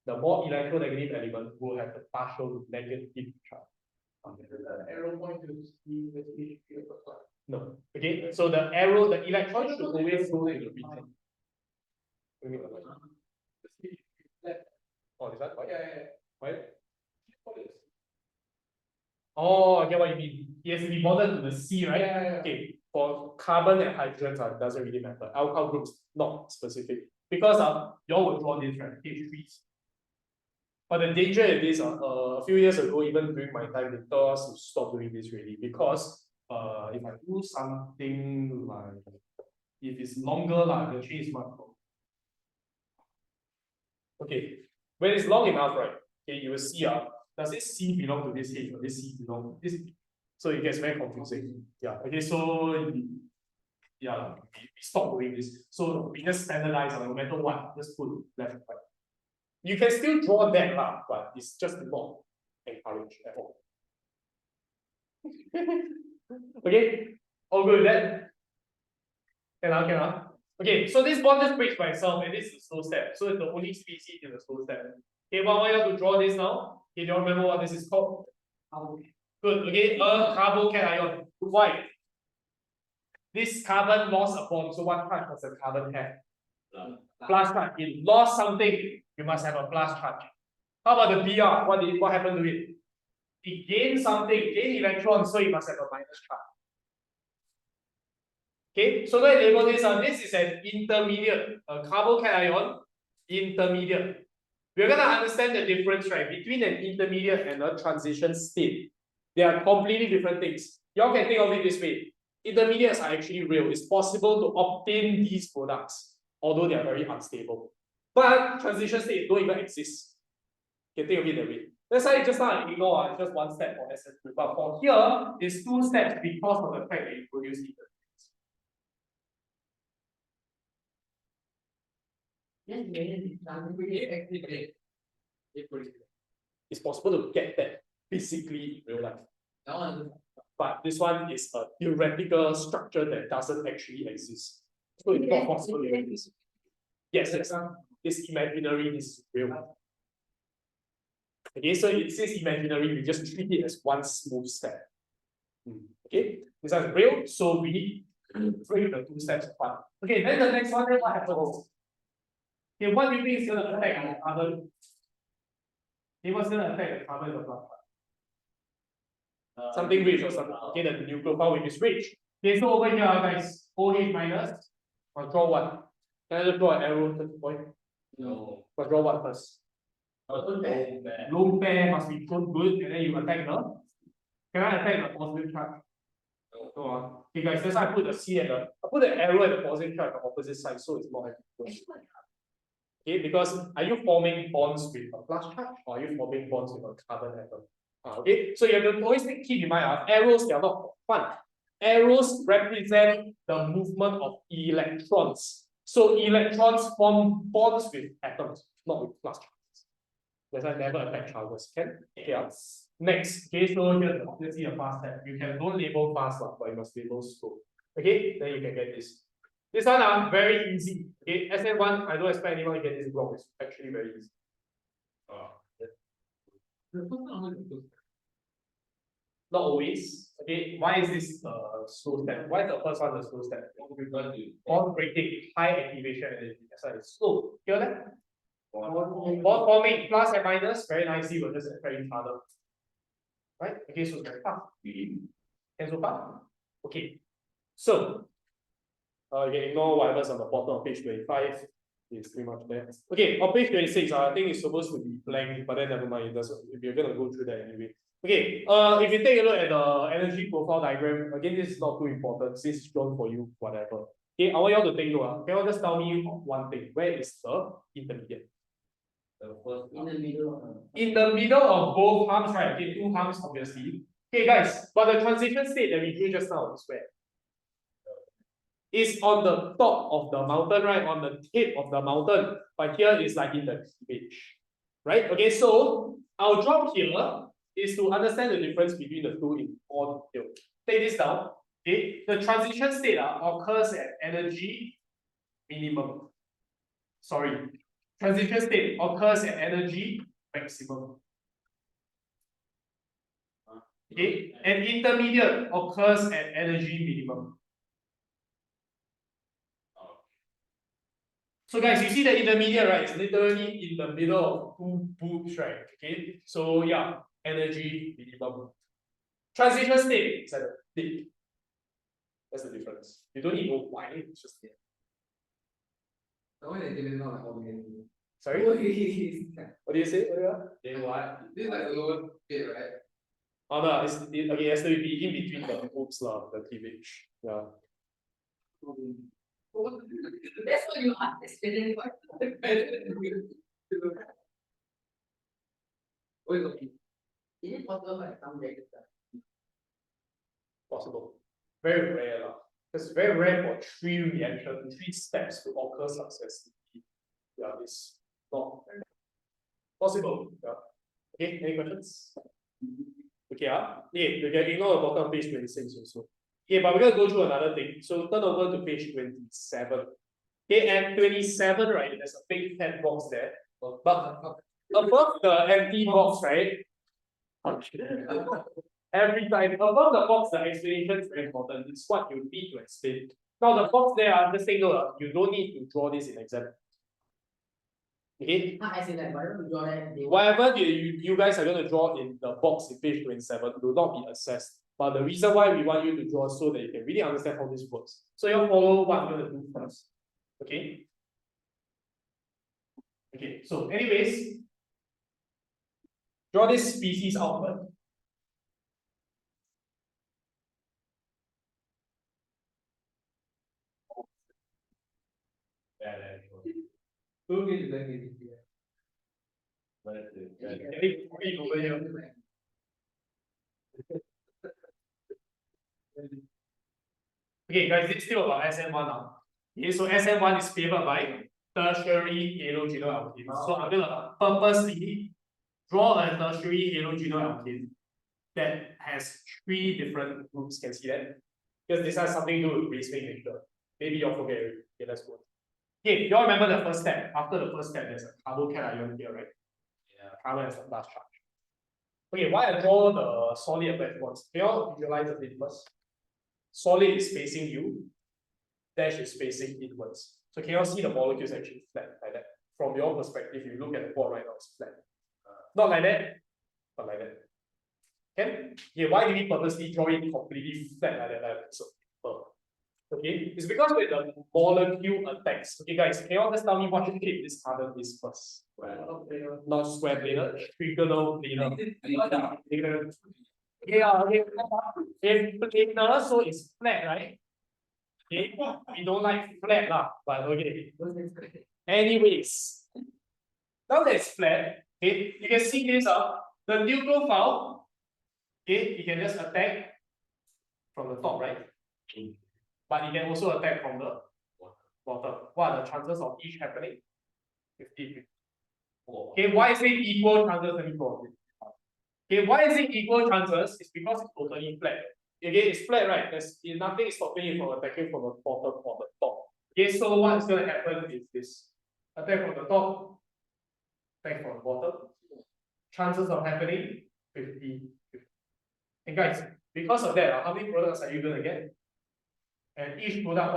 Speaker 1: The more electronegative element will have the partial negative charge.
Speaker 2: Arrow point to see the
Speaker 1: No. Okay, so the arrow, the electron should always go to the region. Oh, this one?
Speaker 2: Yeah.
Speaker 1: Why? Oh, I get what you mean. It has to be bonded to the C, right?
Speaker 2: Yeah.
Speaker 1: Okay, for carbon and hydrogen, it doesn't really matter. Alkyl groups, not specific. Because you all will draw this, right? H3s. But the danger is this, a few years ago, even during my time, they told us to stop doing this really. Because if I do something like, if it's longer, the tree is much longer. Okay, when it's long enough, right? Okay, you will see, does this C belong to this H or this C belong to this? So it gets very confusing. Yeah, okay, so yeah, we stop doing this. So we just standardize no matter what, just put left and right. You can still draw that, but it's just not encouraged at all. Okay, all good with that? Can. Okay, so this bond just breaks by itself, and this is a slow step. So it's the only species in the slow step. Okay, but I want you to draw this now. Okay, do you remember what this is called? Good. Okay, a carbocation. Why? This carbon lost a bond. So what charge does the carbon have? Plus charge. It lost something. You must have a plus charge. How about the Br? What happened to it? It gained something, gained electrons, so it must have a minus charge. Okay, so let's label this. This is an intermediate, a carbocation intermediate. We're gonna understand the difference, right, between an intermediate and a transition state. They are completely different things. Y'all can think of it this way. Intermediates are actually real. It's possible to obtain these products, although they are very unstable. But transition states don't even exist. You can think of it that way. That's why just now I ignore, it's just one step for SS2. But for here, it's two steps because of the fact that you produce intermediates. It's possible to get that physically in real life. But this one is a theoretical structure that doesn't actually exist. So it's not possible to exist. Yes, yes. It's imaginary, this is real. Okay, so it says imaginary, we just treat it as one smooth step. Okay, this is real, so we break the two steps apart. Okay, then the next one, then what happens? Okay, what do you think is going to affect the carbon? Okay, what's going to affect the carbon of the something rich or something. Okay, the new profile which is rich. Okay, so over here, guys, OH minus, or draw one. Can I just draw an arrow to the point?
Speaker 2: No.
Speaker 1: But draw one first. Lone pair must be shown good, and then you attack the. Can I attack the positive charge?
Speaker 2: No.
Speaker 1: Go on. Okay, guys, that's why I put the C and I put the arrow at the positive charge on the opposite side, so it's more accurate. Okay, because are you forming bonds with a plus charge or are you forming bonds with a carbon atom? Okay, so you have to always keep in mind, arrows, they are not fun. Arrows represent the movement of electrons. So electrons form bonds with atoms, not with plus charges. That's why never affect charges. Okay, next, okay, so here's obviously a fast step. You can don't label fast, but you must label slow. Okay, then you can get this. This one very easy. Okay, SN1, I don't expect anyone to get this wrong. It's actually very easy. Not always. Okay, why is this slow step? Why is the first one the slow step? Bond breaking, high activation energy. That's why it's slow. Hear that? Bond forming plus and minus very nicely will just affect each other. Right? Okay, so it's very fast. And so far? Okay. So you can ignore whatever's on the bottom of page 25. It's pretty much there. Okay, on page 26, I think it's supposed to be blank, but then never mind. It doesn't. We're gonna go through that anyway. Okay, if you take a look at the energy profile diagram, again, this is not too important since it's drawn for you, whatever. Okay, I want you all to take a look. Can you just tell me one thing? Where is the intermediate?
Speaker 2: The first
Speaker 3: In the middle.
Speaker 1: In the middle of both arms, right? Okay, two arms, obviously. Okay, guys, but the transition state that we drew just now is where? Is on the top of the mountain, right? On the tip of the mountain. But here is like in the cleavage. Right? Okay, so our job here is to understand the difference between the two in more detail. Take this down. Okay, the transition state occurs at energy minimum. Sorry. Transition state occurs at energy maximum. Okay, and intermediate occurs at energy minimum. So guys, you see the intermediate, right? It's literally in the middle of two boobs, right? Okay, so yeah, energy minimum. Transition state is at the tip. That's the difference. You don't need to know why, it's just there. Sorry? What do you say?
Speaker 2: Then what? This is like the lowest bit, right?
Speaker 1: Oh no, okay, it has to be in between the boobs, the cleavage. Yeah.
Speaker 3: That's what you anticipated. Is it possible by some register?
Speaker 1: Possible. Very rare. It's very rare for three steps to occur successfully. Yeah, it's not very possible. Yeah. Okay, any questions? Okay, you can ignore the bottom of page 26 also. Okay, but we're gonna go through another thing. So turn over to page 27. Okay, and 27, right? There's a big fat box there. But above the empty box, right? Every time above the box, the explanation is very important. It's what you need to explain. Now the box there, just take note, you don't need to draw this in exam. Okay,
Speaker 3: As in like whatever we draw that, they want.
Speaker 1: whatever you guys are going to draw in the box in page 27 will not be assessed. But the reason why we want you to draw so that you can really understand how this works. So you'll follow what I'm going to do first. Okay. Okay, so anyways, draw this species outward. Okay, guys, it's still about SN1 now. Okay, so SN1 is favored by tertiary halogenal alkene. So I'm gonna purposely draw a tertiary halogenal alkene that has 3 different groups. Can see that? Because this has something to do with base nature. Maybe you'll forget it. Okay, let's go. Okay, you all remember the first step. After the first step, there's a carbocation here, right? Yeah, carbon has a plus charge. Okay, why I draw the solid at once? Can you all visualize a bit first? Solid is facing you, dash is facing inwards. So can you all see the molecules actually flat like that? From your perspective, you look at the board right now, it's flat. Not like that, but like that. Okay? Yeah, why do we purposely draw it completely flat like that? So, okay, it's because when the molecule attacks. Okay, guys, can you all just tell me what shape this carbon is first? Not square planar, trigonal planar. Okay, if planar, so it's flat, right? Okay, we don't like flat lah, but okay. Anyways, now that it's flat, okay, you can see this the nucleophile, okay, you can just attack from the top, right? But you can also attack from the bottom. What are the chances of each happening? 50-50. Okay, why is it equal chances and equal? Okay, why is it equal chances? It's because it's totally flat. Again, it's flat, right? There's nothing is stopping you from attacking from the bottom or the top. Okay, so what is going to happen is this: attack from the top, attack from the bottom. Chances of happening 50-50. And guys, because of that, how many products are you going to get? And each product,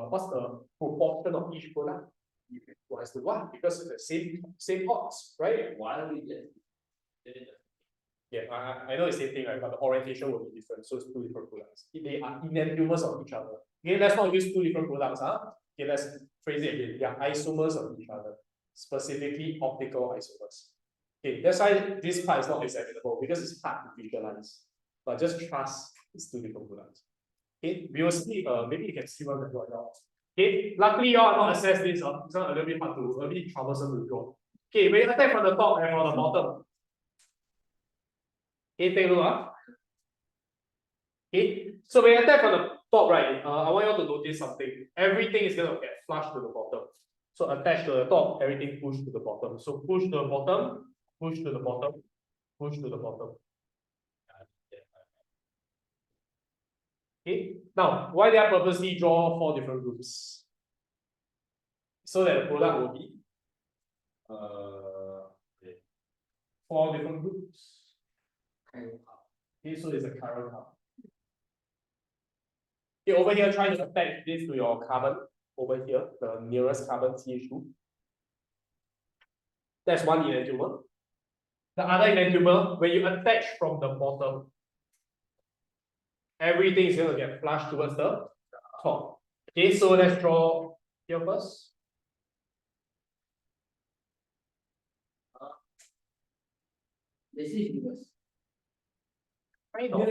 Speaker 1: what's the proportion of each product? 1:1, because it's the same odds, right?
Speaker 2: Why do we get?
Speaker 1: Yeah, I know the same thing, right? But the orientation will be different. So it's 2 different products. They are enantiomers of each other. Okay, let's not use 2 different products, huh? Okay, let's phrase it again. They are isomers of each other, specifically optical isomers. Okay, that's why this part is not examinable because it's hard to visualize. But just trust it's 2 different products. Okay, we will see. Maybe you can see one right now. Okay, luckily you all are not assess this. It's not a little bit hard to, a bit troublesome to draw. Okay, when you attack from the top and from the bottom. Okay, take a look. Okay, so when you attack from the top, right? I want you all to notice something. Everything is going to get flushed to the bottom. So attach to the top, everything push to the bottom. So push to the bottom, push to the bottom, push to the bottom. Okay, now why did I purposely draw 4 different groups? So that the product will be 4 different groups. Okay, so it's a chiral carbon. Okay, over here, try to attach this to your carbon. Over here, the nearest carbon, CH2. That's one enantiomer. The other enantiomer, when you attach from the bottom, everything is going to get flushed towards the top. Okay, so let's draw here first.
Speaker 3: This is universe.
Speaker 1: I know.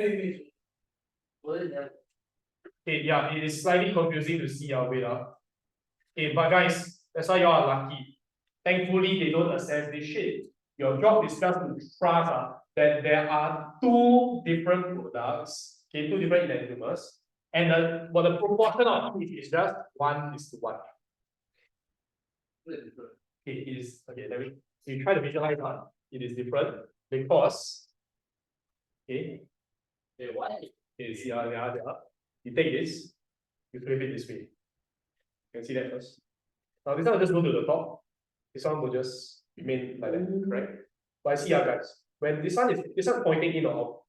Speaker 3: What is that?
Speaker 1: Okay, yeah, it is slightly confusing to see our data. Okay, but guys, that's why you all are lucky. Thankfully, they don't assess this shit. Your job is just to trust that there are 2 different products, okay, 2 different enantiomers, and the proportion of each is just 1:1. Okay, it is okay. Let me. So you try to visualize that. It is different because. Okay. Okay, why? Okay, see, you take this, you flip it this way. You can see that first. Now this one will just go to the top. This one will just remain like that, correct? But I see guys, when this one pointing in or out.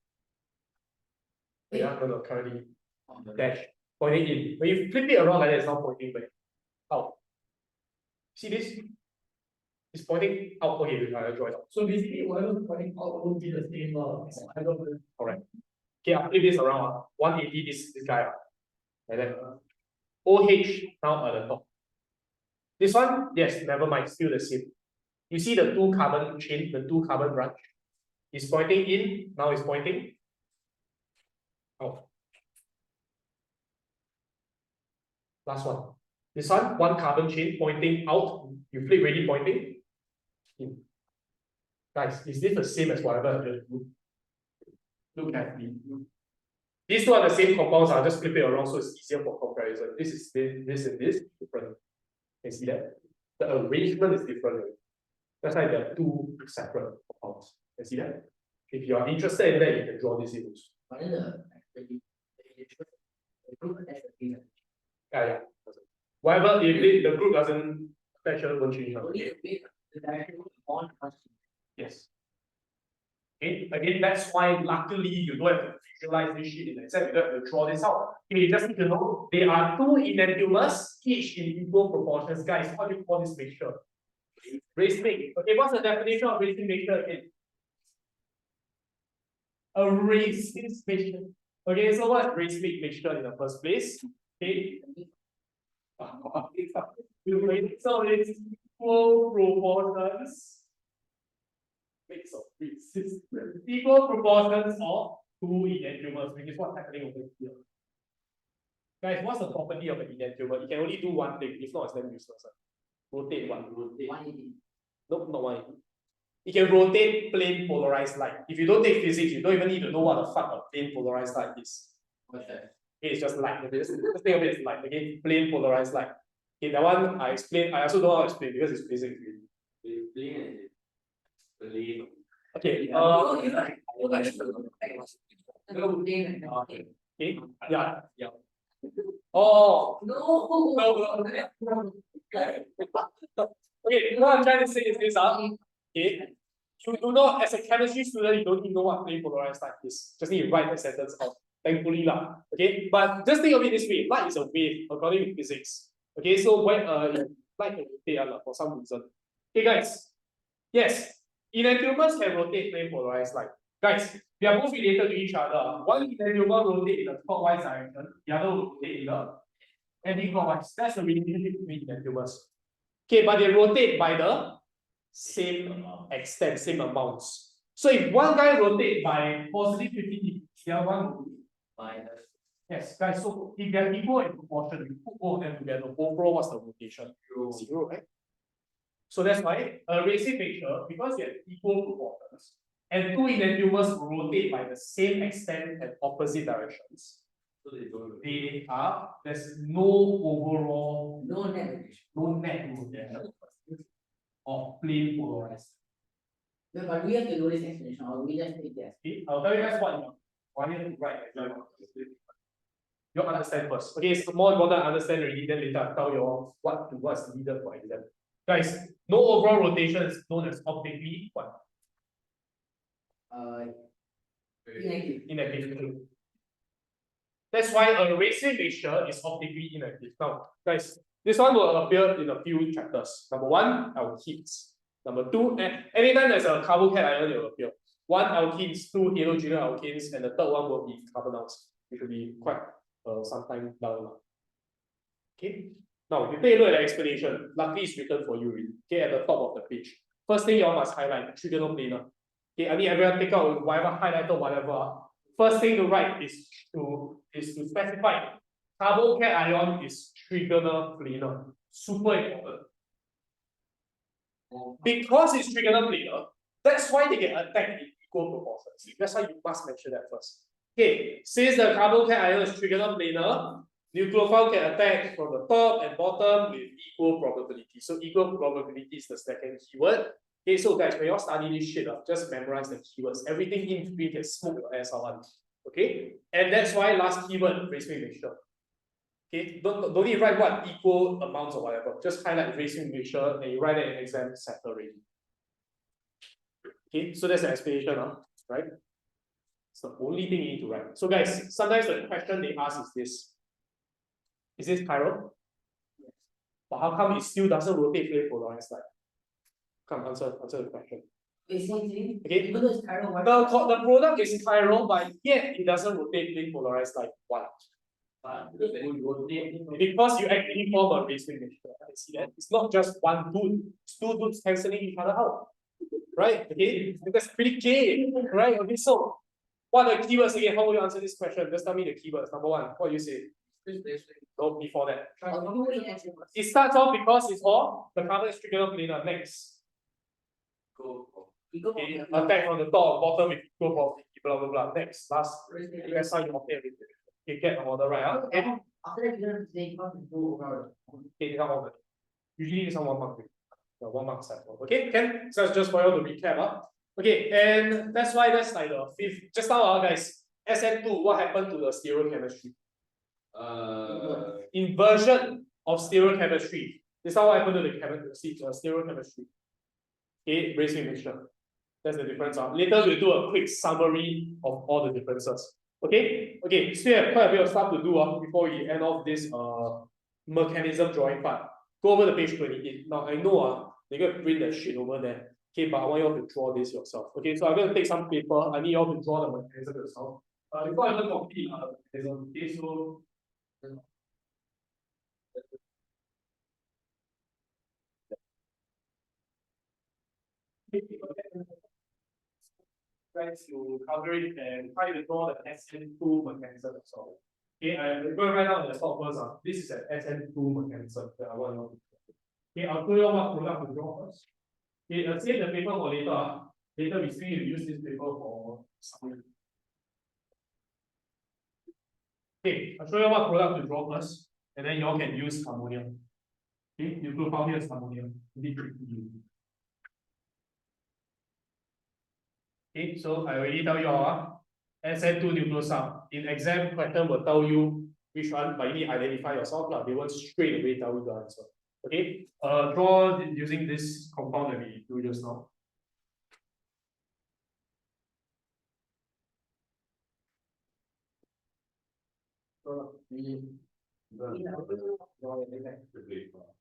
Speaker 1: Yeah, no, currently dash pointing in. When you flip it around like that, it's not pointing back out. See this? It's pointing out. Okay, we try to draw it out.
Speaker 4: So basically, whatever pointing out will be the same. I don't know.
Speaker 1: Correct. Okay, I'll flip this around. 180, this guy. Like that. OH now at the top. This one, yes, never mind, still the same. You see the two carbon chain, the two carbon branch? It's pointing in, now it's pointing out. Last one. This one carbon chain pointing out. You flip ready pointing in. Guys, is this the same as whatever I just do? Look at me. These two are the same compounds, I'll just flip it around so it's easier for comparison. This is this and this different. Can you see that? The arrangement is different. That's why there are two separate compounds. Can you see that? If you are interested in that, you can draw this in.
Speaker 3: But then the group attached the thing.
Speaker 1: Yeah. Whatever, if the group doesn't attach, it won't change.
Speaker 3: Only the direction of the bond must change.
Speaker 1: Yes. Okay, again, that's why luckily you don't have to visualize this shit in Excel, you don't have to draw this out. Okay, you just need to know there are two enantiomers, each in equal proportions. Guys, what do you call this mixture? Racemic. Okay, what's the definition of racemic mixture again? A racemic mixture. Okay, so what's racemic mixture in the first place? Okay. So it's equal proportions. Mix of equal proportions of two enantiomers, which is what's happening over here. Guys, what's the property of an enantiomer? It can only do one thing, if not, it's then useless. Rotate one. Rotate.
Speaker 3: 180.
Speaker 1: Nope, not 180. It can rotate plane polarized light. If you don't take physics, you don't even need to know what the fuck a plane polarized light is.
Speaker 3: What's that?
Speaker 1: It's just light. Okay, just think of it as light. Again, plane polarized light. Okay, that one I explain. I also don't know how to explain because it's physics. Okay. Okay. Yeah. Oh. No. Okay. What I'm trying to say is this. Okay. You do not, as a chemistry student, you don't even know what plane polarized light is. Just need to write the sentence out. Thankfully, lah. Okay. But just think of it this way: light is a wave according to physics. Okay. So when light can rotate for some reason. Okay, guys. Yes. Enantiomers can rotate plane polarized light. Guys, they are both related to each other. One enantiomer rotate in the clockwise direction, the other will rotate in the anti-clockwise. That's the relationship between enantiomers. Okay, but they rotate by the same extent, same amounts. So if one guy rotates by positive 50 degrees, the other one will be minus. Yes, guys, so if they are equal in proportion, we put both of them together. Overall, what's the rotation? Zero, right? So that's why a racing mixture, because they have equal proportions, and two enantiomers rotate by the same extent and opposite directions. So they are, there's no overall,
Speaker 3: No net
Speaker 1: rotation of plane polarized.
Speaker 3: No, but we have to do this explanation, or we just take this.
Speaker 1: Okay, I'll tell you guys why you need to write. You understand first. Okay, it's more important to understand already, then later I'll tell you what's needed for exam. Guys, no overall rotation is known as optically what? Inactive. That's why a racing mixture is optically inactive. Now, guys, this one will appear in a few chapters. Number one, alkenes. Number two, anytime there's a carbocation ion, it will appear. One alkenes, two halogen alkanes, and the third one will be carbonyls. It will be quite sometime down. Okay. Now, you take a look at the explanation. Luckily, it's written for you. Okay, at the top of the page. First thing you all must highlight trigonal planar. Okay, I need everyone take out whatever highlighter, whatever. First thing to write is to specify carbocation ion is trigonal planar. Super important. Because it's trigonal planar, that's why they get attacked in equal proportions. That's why you must mention that first. Okay, since the carbocation ion is trigonal planar, nucleophile can attack from the top and bottom with equal probability. So equal probability is the second keyword. Okay, so guys, when you all study this shit, just memorize the keywords. Everything in between can smoke your ass out. Okay, and that's why last keyword racing mixture. Okay, don't need to write what equal amounts or whatever. Just highlight racing mixture and you write it in exam settle already. Okay, so that's the explanation, right? It's the only thing you need to write. So guys, sometimes the question they ask is this. Is this chiral? Yes. But how come it still doesn't rotate plane polarized light? Come answer the question.
Speaker 3: Basically,
Speaker 1: Okay.
Speaker 3: even though it's chiral, why?
Speaker 1: The product is chiral, but yet it doesn't rotate plane polarized like one. Because you actually form a racing mixture. I see that. It's not just one dude, it's two dudes cancelling each other out. Right? Okay? That's pretty gay. Right? Okay, so what are the keywords again? How will you answer this question? Just tell me the keywords. Number one, what do you say? No, before that. It starts off because it's all the carbon is trigonal planar. Next. Okay, attack from the top, bottom, if you go for blah blah blah. Next, last, you guys sign your everything. Okay, get the order right, huh? Okay.
Speaker 3: After that, you're gonna say how to go over.
Speaker 1: Okay, they come over. Usually it's on 1 mark. 1 mark cycle. Okay, can so that's just for you to recap, huh? Okay, and that's why that's like the fifth. Just now, guys, SN2, what happened to the stereochemistry? Inversion of stereochemistry. This is what happened to the stereochemistry. Okay, racing mixture. That's the difference. Later we'll do a quick summary of all the differences. Okay? Okay, still have quite a bit of stuff to do before we end off this mechanism drawing part. Go over the page 28. Now I know they're gonna print that shit over there. Okay, but I want you all to draw this yourself. Okay, so I'm gonna take some paper. I need you all to draw the mechanism yourself. Before I even complete the mechanism, okay, so try to cover it and try to draw the SN2 mechanism as well. Okay, I'm going to write down the top first. This is an SN2 mechanism that I want to know. Okay, I'll show you what product to draw first. Okay, let's save the paper for later. Later we see you use this paper for summary. Okay, I'll show you what product to draw first, and then you all can use ammonia. Okay, you go found here as ammonia. Okay, so I already tell you all, SN2 nucleosub. In exam question will tell you which one, but you need to identify yourself. They won't straight away tell you the answer. Okay, draw using this compound that we do just now.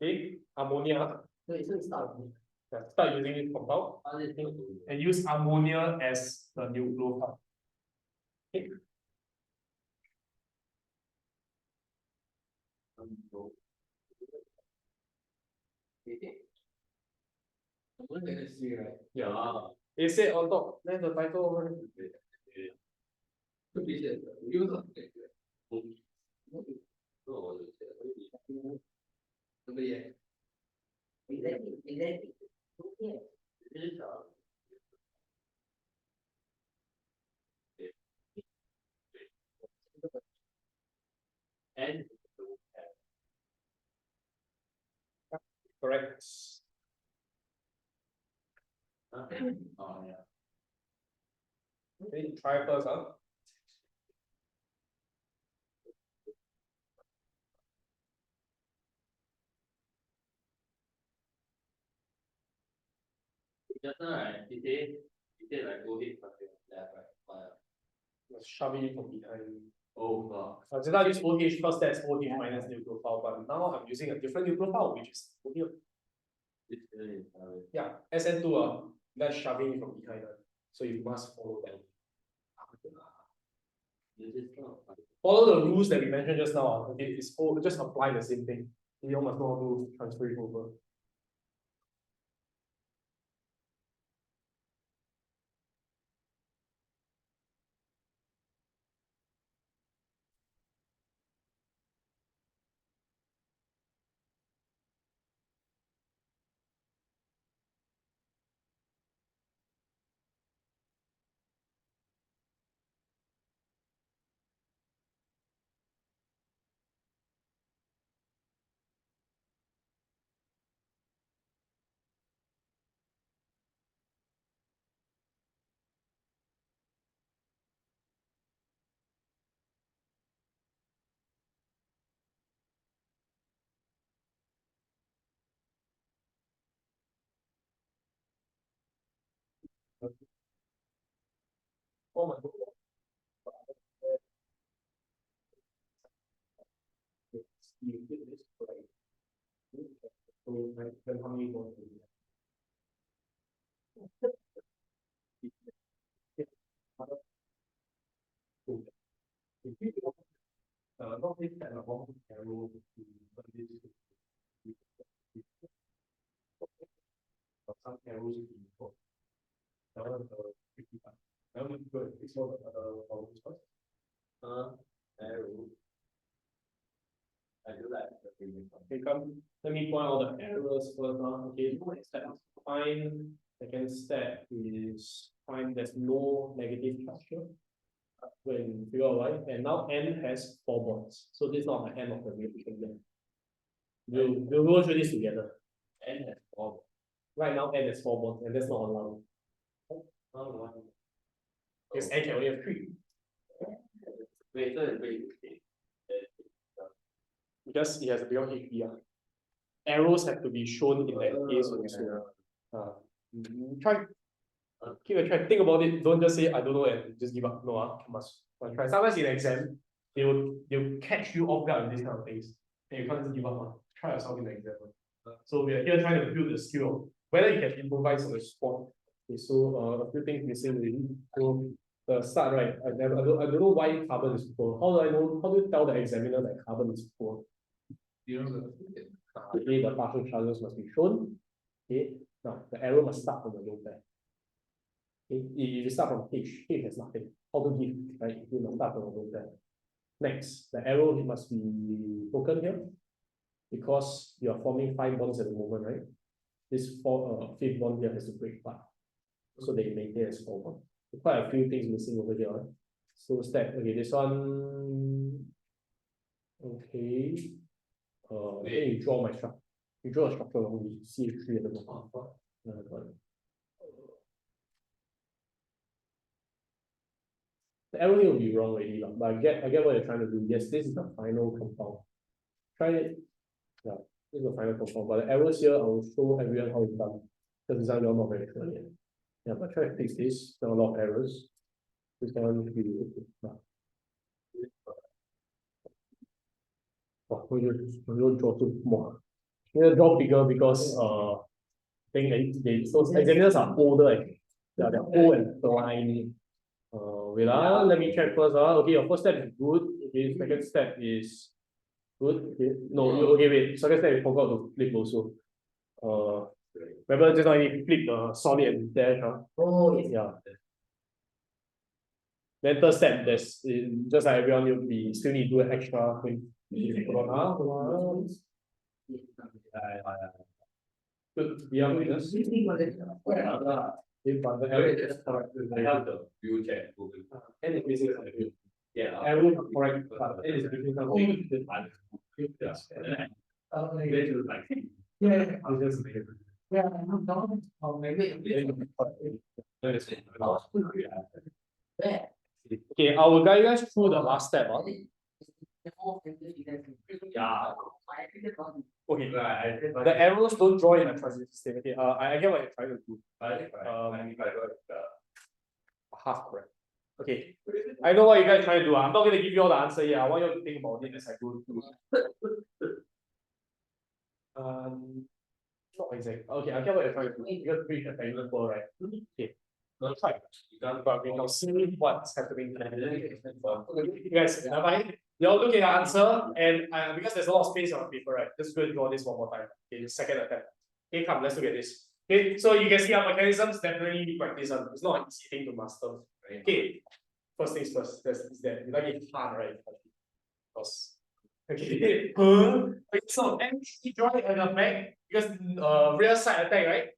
Speaker 1: Okay, ammonia. Start using this compound and use ammonia as the nucleophile. Okay. Yeah. It said on top. Then the title over there.
Speaker 3: Exactly.
Speaker 1: And correct. Oh yeah. Okay, try first, huh?
Speaker 2: Just now, right? He said like go hit something left, right?
Speaker 1: Let's shove it from behind.
Speaker 2: Oh fuck.
Speaker 1: Just now use OH first, that's OH minus nucleophile, but now I'm using a different nucleophile, which is OH. Yeah, SN2, that's shoving it from behind. So you must follow that. Follow the rules that we mentioned just now. Okay, it's all just apply the same thing. You must know how to transfer it over. Oh my God. Then how many more? Not this kind of one arrow some arrows in that one 55. That one good. It's all problems first.
Speaker 2: Arrow. I do like the previous one.
Speaker 1: Okay, come. Let me point out the errors first. Okay, find second step is find there's no negative structure. When you figure out why, and now N has 4 bonds. So this is not the end of the relation yet. We'll go through this together.
Speaker 2: N has 4.
Speaker 1: Right now N has 4 bonds, and that's not allowed. Because N can only have 3.
Speaker 2: Wait, so it's very
Speaker 1: Because it has a beyond HBR. Arrows have to be shown in that case also. Try. Keep a try. Think about it. Don't just say I don't know and just give up. No, must try. Sometimes in the exam, they'll catch you off guard with these kind of things. And you can't just give up. Try yourself in the exam. So we are here trying to build the skill of whether you can improvise on the spot. Okay, so a few things missing really. So the start, right? I don't know why carbon is poor. How do I know? How do you tell the examiner that carbon is poor? Okay, the partial charges must be shown. Okay, now the arrow must start from the low pair. Okay, if you start from H has nothing. How to give, right? You must start from the low pair. Next, the arrow must be broken here because you are forming 5 bonds at the moment, right? This 5th bond here has to break apart. So they maintain as 4 bonds. Quite a few things missing over here. So step, okay, this one. Okay. Then you draw my structure. You draw a structure along the C3 at the moment. The arrow here will be wrong already, but I get what you're trying to do. Yes, this is the final compound. Try it. Yeah, this is the final compound. But the arrows here, I will show everyone how it's done. Because this one not very clear yet. Yeah, but try to fix this. There are a lot of errors. This one will be we'll draw too small. We'll draw bigger because those examiners are older. Yeah, they're old and blind. Wait, let me check first. Okay, your first step is good. Okay, second step is good. Okay, no, okay, wait. Second step, you forgot to flip also. Remember just now you flip the solid and dash, huh?
Speaker 3: Oh, yes.
Speaker 1: Yeah. Then third step, there's just like everyone will be still need to do an extra thing. Good. Yeah, we just but the arrow is correct.
Speaker 2: I have the view check.
Speaker 1: And it is
Speaker 2: Yeah.
Speaker 1: arrow correct, but it is a different thing.
Speaker 4: Yeah.
Speaker 1: I'll just make it.
Speaker 4: Yeah, no, maybe.
Speaker 1: Okay, I will guide you guys through the last step.
Speaker 2: Yeah.
Speaker 1: Okay, the arrows don't draw in a transition state. Okay, I get what you're trying to do. Half correct. Okay, I know what you guys are trying to do. I'm not going to give you all the answer here. I want you to think about it as I go through. Not exactly. Okay, I get what you're trying to do. You have to reach a triangular four, right? Okay. Let's try. But we can see what's happening. You guys, you all look at your answer, and because there's a lot of space on the paper, right? Just go and draw this one more time. Okay, the second attempt. Okay, come, let's look at this. Okay, so you can see our mechanisms definitely need practice on. It's not an easy thing to master. Okay, first things first. Is that you like it hard, right? Because okay, so MC draw it at the back because rear side attack, right?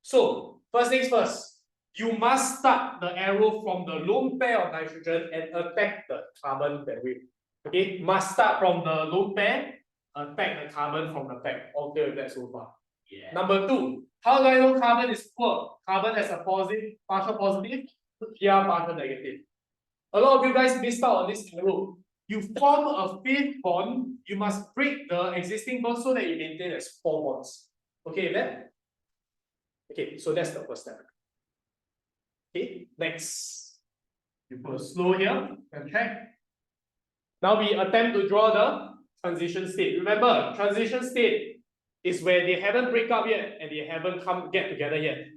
Speaker 1: So first things first. You must start the arrow from the lone pair of nitrogen and attack the carbon that way. Okay, must start from the lone pair, attack the carbon from the pack. All clear with that so far.
Speaker 2: Yeah.
Speaker 1: Number 2, how do I know carbon is poor? Carbon has a positive, partial positive, PR partial negative. A lot of you guys missed out on this arrow. You form a 5th bond, you must break the existing bond so that you maintain as 4 bonds. Okay, then? Okay, so that's the first step. Okay, next. You put a slow here and check. Now we attempt to draw the transition state. Remember, transition state is where they haven't break up yet and they haven't get together yet.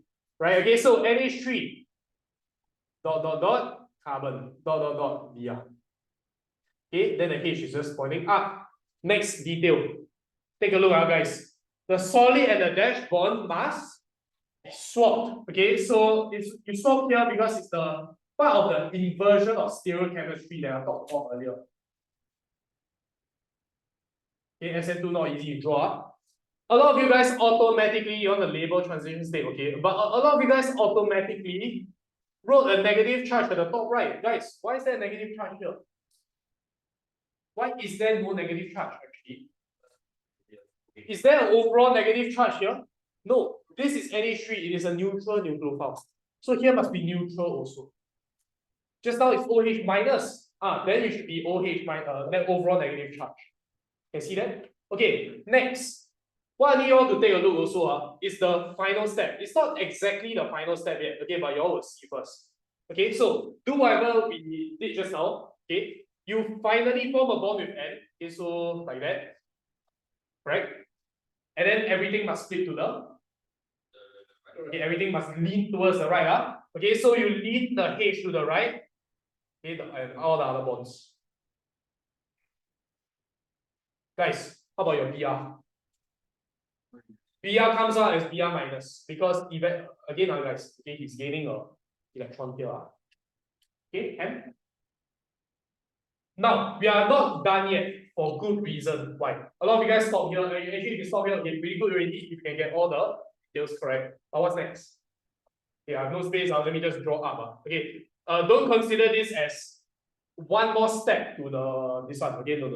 Speaker 1: Right, okay, so NH3 dot carbon dot Br. Okay, then the H is just pointing up. Next detail. Take a look, guys. The solid and the dash bond must be swapped. Okay, so you swap here because it's the part of the inversion of stereochemistry that I talked about earlier. Okay, SN2 not easy to draw. A lot of you guys automatically, you want to label transition state, okay? But a lot of you guys automatically wrote a negative charge at the top right. Guys, why is there a negative charge here? Why is there no negative charge actually? Is there an overall negative charge here? No, this is NH3, it is a neutral nucleophile. So here must be neutral also. Just now it's OH minus. Then it should be OH minus, then overall negative charge. Can see that? Okay, next. What I need you all to take a look also is the final step. It's not exactly the final step yet, okay, but you all will see first. Okay, so do whatever we did just now. Okay, you finally form a bond with N. Okay, so like that. Right? And then everything must flip to the okay, everything must lean towards the right. Okay, so you lean the H to the right. Okay, and all the other bonds. Guys, how about your BR? BR comes out as BR minus because even again, guys, okay, he's gaining a electron here. Okay, and now we are not done yet for good reason. Why? A lot of you guys stop here. Actually, if you stop here, okay, pretty good already. If you can get all the details correct. But what's next? Okay, I have no space. Let me just draw up. Okay, don't consider this as one more step to the this one. Okay, no.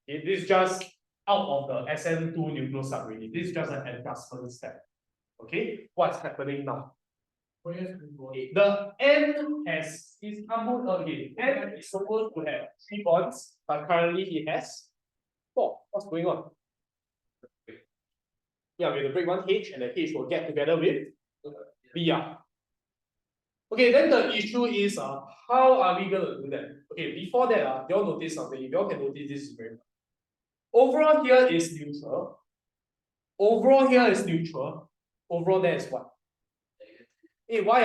Speaker 1: Okay, this is just out of the SN2 nucleosub already. This is just an adjustment step. Okay, what's happening now? The N is okay. N is supposed to have 3 bonds, but currently it has 4. What's going on? Yeah, we have to break one H, and the H will get together with Br. Okay, then the issue is how are we gonna do that? Okay, before that, you all notice something. If you all can notice, this is very important. Overall here is neutral. Overall here is neutral. Overall there is what? Hey, why?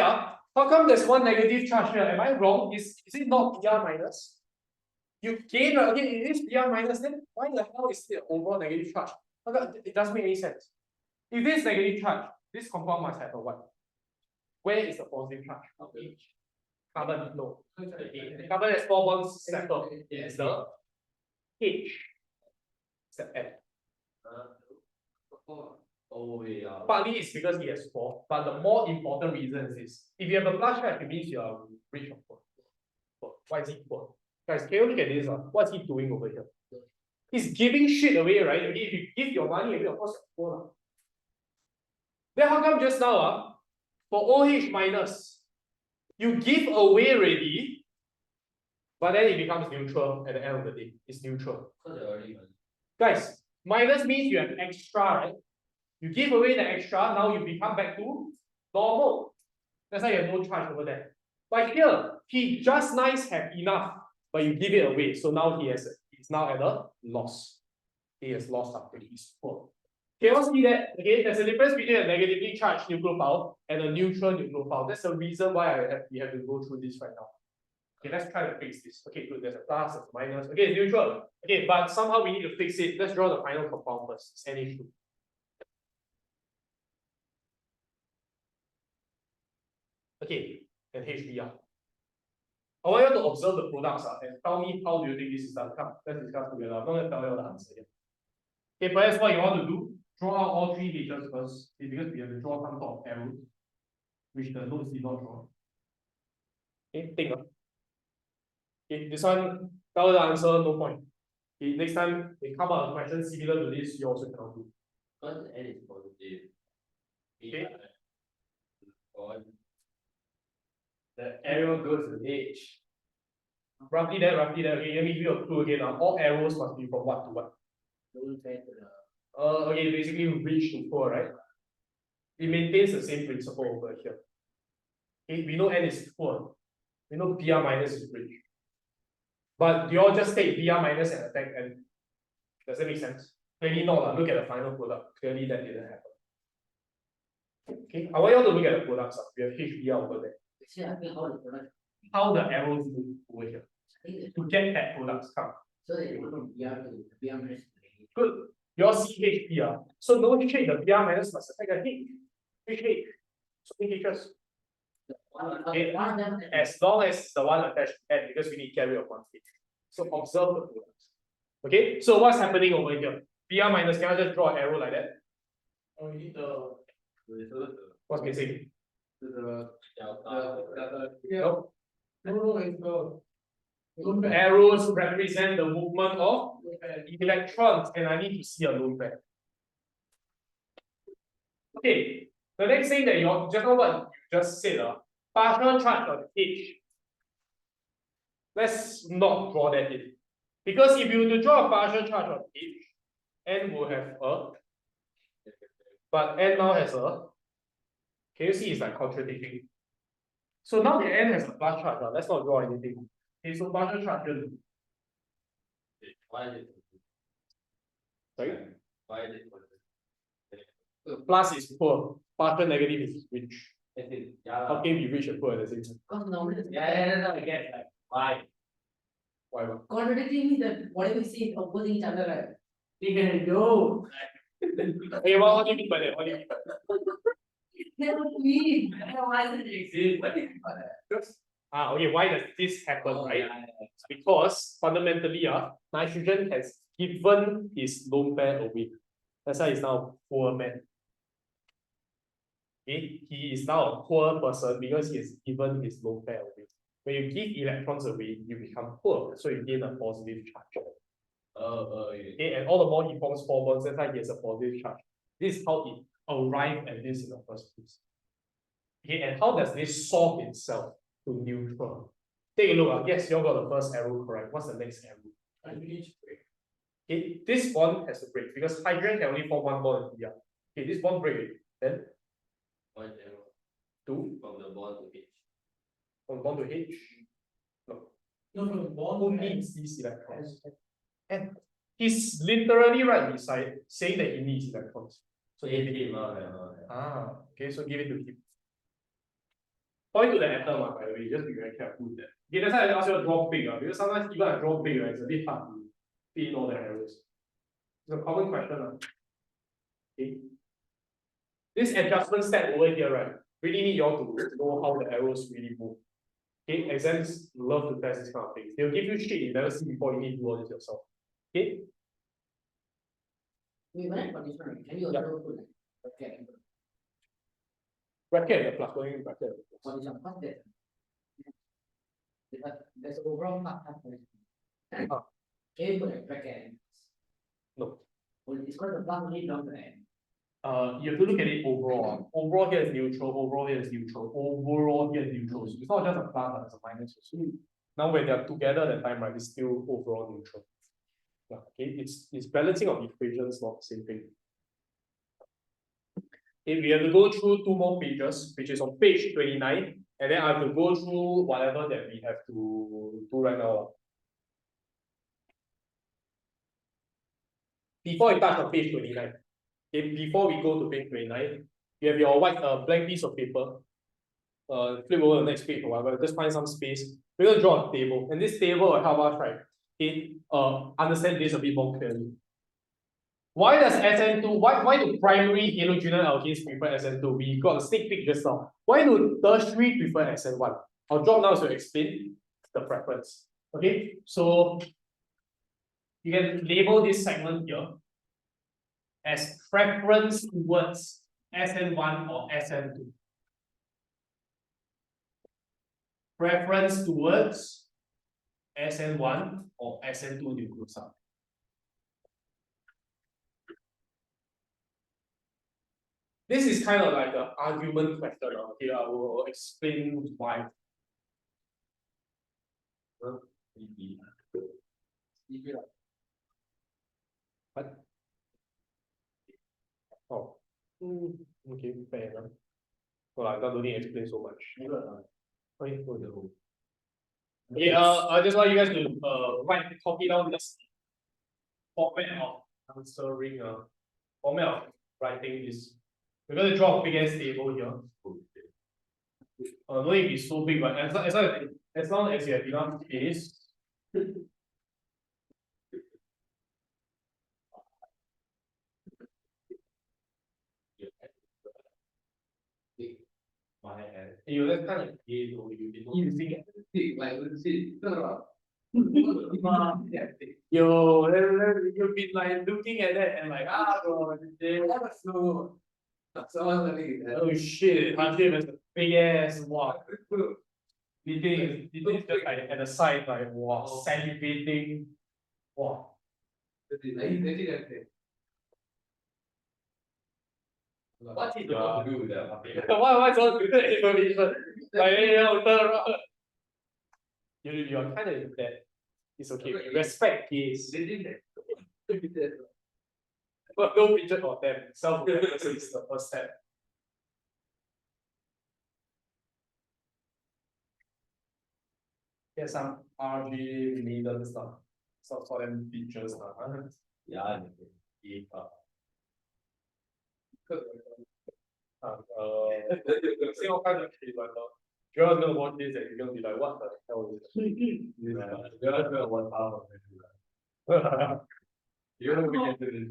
Speaker 1: How come there's one negative charge here? Am I wrong? Is it not Br minus? You gain, okay, it is Br minus, then why the hell is it an overall negative charge? It doesn't make any sense. If this is negative charge, this compound must have a what? Where is the positive charge? Carbon, no. Carbon has 4 bonds settled. It's the H. It's the N.
Speaker 2: Oh, yeah.
Speaker 1: Partly it's because he has 4, but the more important reason is this. If you have a plus charge, it means you are rich or poor. Why is he poor? Guys, can you look at this? What's he doing over here? He's giving shit away, right? Okay, if you give your money away, of course you're poor. Then how come just now, for OH minus, you give away already, but then it becomes neutral at the end of the day. It's neutral. Guys, minus means you have extra, right? You give away the extra, now you become back to normal. That's why you have no charge over there. But here, he just nice have enough, but you give it away. So now he's now at a loss. He has lost after he's poor. Okay, what's see that? Okay, there's a difference between a negatively charged nucleophile and a neutral nucleophile. That's the reason why we have to go through this right now. Okay, let's try to fix this. Okay, good. There's a plus, there's a minus. Okay, it's neutral. Okay, but somehow we need to fix it. Let's draw the final compound first. It's NH2. Okay, and HBr. I want you to observe the products and tell me how do you think this is done. Come, let's discuss together. I'm not going to tell you the answer yet. Okay, perhaps what you want to do, draw out all 3 H's first. Okay, because we have to draw some sort of arrows, which the notes did not draw. Okay, think. Okay, this one, tell the answer, no point. Okay, next time they come up with a question similar to this, you also cannot do.
Speaker 2: Because N is positive.
Speaker 1: Okay.
Speaker 2: The arrow goes to H.
Speaker 1: Roughly that. Okay, let me give you a clue again. All arrows must be from what to what? Okay, basically reach to 4, right? It maintains the same principle over here. Okay, we know N is 4. We know Br minus is reach. But do you all just take Br minus and attack N? Does that make sense? Clearly not. Look at the final product. Clearly that didn't happen. Okay, I want you all to look at the products. We have HBR over there.
Speaker 3: See, I think how the product,
Speaker 1: How the arrows move over here
Speaker 3: I think
Speaker 1: to get that products come.
Speaker 3: so that you go from BR to BR minus.
Speaker 1: Good. Your CHBR. So no H, the BR minus must affect a H. H. So HHs. Okay.
Speaker 3: One of them.
Speaker 1: As long as the one attached to N, because we need carry of one H. So observe the products. Okay, so what's happening over here? BR minus, can I just draw an arrow like that?
Speaker 4: Oh, you need the.
Speaker 1: What's missing?
Speaker 4: Yeah.
Speaker 1: Nope.
Speaker 4: No, it's the.
Speaker 1: Arrows represent the movement of electrons, and I need to see a lone pair. Okay, the next thing that you just know what you just said, partial charge on H. Let's not draw that in. Because if you were to draw a partial charge on H, N will have a, but N now has a, can you see it's like contradicting? So now the N has a plus charge, let's not draw anything. Okay, so partial charge here.
Speaker 2: Why is it?
Speaker 1: Sorry?
Speaker 2: Why is it?
Speaker 1: Plus is poor, partial negative is rich.
Speaker 2: Yeah.
Speaker 1: How can we be rich and poor at the same time?
Speaker 3: Because normally.
Speaker 2: Yeah, I get like why?
Speaker 1: Why?
Speaker 3: Contradicting means that whatever we see is opposing each other, right? We can go.
Speaker 1: Okay, what do you mean by that? What do you mean by that?
Speaker 3: Never mean. Why does it exist? What do you mean by that?
Speaker 1: Because, okay, why does this happen,
Speaker 2: Oh,
Speaker 1: right?
Speaker 2: yeah.
Speaker 1: Because fundamentally, nitrogen has given his lone pair away. That's why he's now a poor man. Okay, he is now a poor person because he has given his lone pair away. When you give electrons away, you become poor, so you gain a positive charge.
Speaker 2: Yeah.
Speaker 1: Okay, and all the more he forms 4 bonds, that's why he has a positive charge. This is how it arrived at this in the first place. Okay, and how does this solve itself to neutral? Take a look. Yes, you all got the first arrow correct. What's the next arrow? Okay, this bond has to break because hydrogen can only form 1 bond in BR. Okay, this bond break. Then
Speaker 2: One arrow
Speaker 1: 2
Speaker 2: from the bond to H.
Speaker 1: from bond to H.
Speaker 4: No, bond
Speaker 1: Who needs these electrons? And he's literally right beside saying that he needs electrons. So give it him. Okay, so give it to him. Point to the atom, by the way, just be very careful with that. Okay, that's why I ask you to draw big, because sometimes even I draw big, it's a bit hard to fit in all the arrows. It's a common question. Okay. This adjustment step over here, right? Really need you all to know how the arrows really move. Okay, exams love to test this kind of things. They'll give you shit you never see before, you need to do all this yourself. Okay?
Speaker 3: We went for this one. Can you also put like, okay,
Speaker 1: Bracket the plus, going bracket.
Speaker 3: for this one, what's that? There's overall part. Can you put a bracket?
Speaker 1: No.
Speaker 3: Well, it's called the plus only belongs to N.
Speaker 1: You have to look at it overall. Overall here is neutral, overall here is neutral, overall here is neutral. So it's not just a plus, but it's a minus. So now when they are together at the time, right, it's still overall neutral. Yeah, okay, it's balancing of equations, not the same thing. Okay, we have to go through 2 more pages, which is on page 29, and then I have to go through whatever that we have to do right now. Before we touch on page 29, okay, before we go to page 29, you have your white blank piece of paper. Flip over the next page or whatever, just find some space. We're going to draw a table, and this table will help us, right? Okay, understand this a bit more clearly. Why does SN2, why do primary halogenal alkanes prefer SN2? We got a sneak peek just now. Why do tertiary prefer SN1? I'll drop now to explain the preference. Okay, so you can label this segment here as preference towards SN1 or SN2. Preference towards SN1 or SN2 nucleoside. This is kind of like an argument question. Okay, I will explain why. What? Oh, okay, fair enough. Well, I don't need to explain so much. Okay, I just want you guys to copy down this format of answering, format of writing this We're gonna draw a big ass table here. Don't need to be so big, but as long as you have enough space. You that's kind of gay though. You think yo, you've been like looking at that and like bro, oh shit, 100 is a big ass walk. You think just like at the side like wow, salivating. Wow.
Speaker 2: What's he supposed to do with that?
Speaker 1: What's all good information? Like turn around. You are kind of that. It's okay. Respect gays. But no picture of them. Self-awareness is the first step. Get some RG related stuff. Some for them features.
Speaker 2: Yeah,
Speaker 1: See what kind of shit like that. You're gonna watch this and you're gonna be like, what the hell is this?
Speaker 2: you're not gonna want half of it. You're gonna get to this.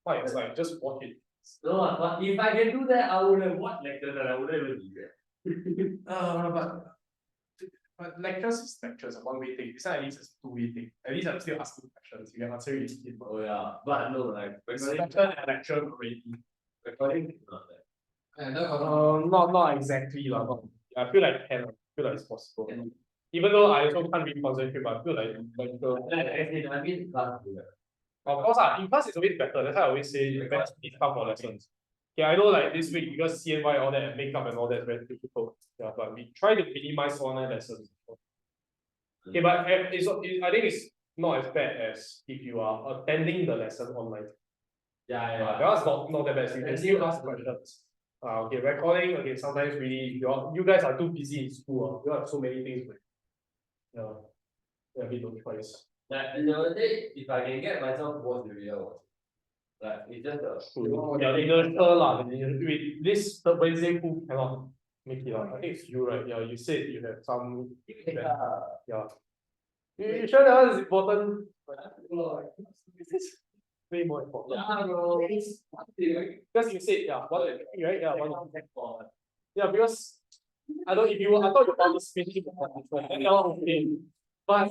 Speaker 1: Why? It's like just watch it.
Speaker 2: No, but if I can do that, I would have watched lectures and I wouldn't even be there.
Speaker 1: But lectures is lectures, a one-way thing. This one at least is a two-way thing. At least I'm still asking questions. You can answer it.
Speaker 2: Oh yeah, but no, like
Speaker 1: It's lecture and lecture already.
Speaker 2: recording is not that.
Speaker 1: Not exactly lah. I feel like can. I feel like it's possible. Even though I also can't really concentrate, but I feel like lecture.
Speaker 2: I mean, class do that.
Speaker 1: Of course, in class it's always better. That's why I always say best is come for lessons. Yeah, I know like this week because CNY all that and makeup and all that is very difficult. Yeah, but we try to minimize online lessons. Okay, but I think it's not as bad as if you are attending the lesson online.
Speaker 2: Yeah.
Speaker 1: That's not that bad. So you can still ask questions. Okay, recording. Okay, sometimes really you guys are too busy in school. You have so many things. Yeah, a bit no choice.
Speaker 2: Like the other day, if I can get myself to watch the video, like it's just a
Speaker 1: Yeah, inertia lah. This the Wednesday who cannot make it. I think it's you, right? Yeah, you said you have some. Yeah. You sure that one is important? This is way more important. Because you said right? Yeah, yeah, because I thought you about this meeting but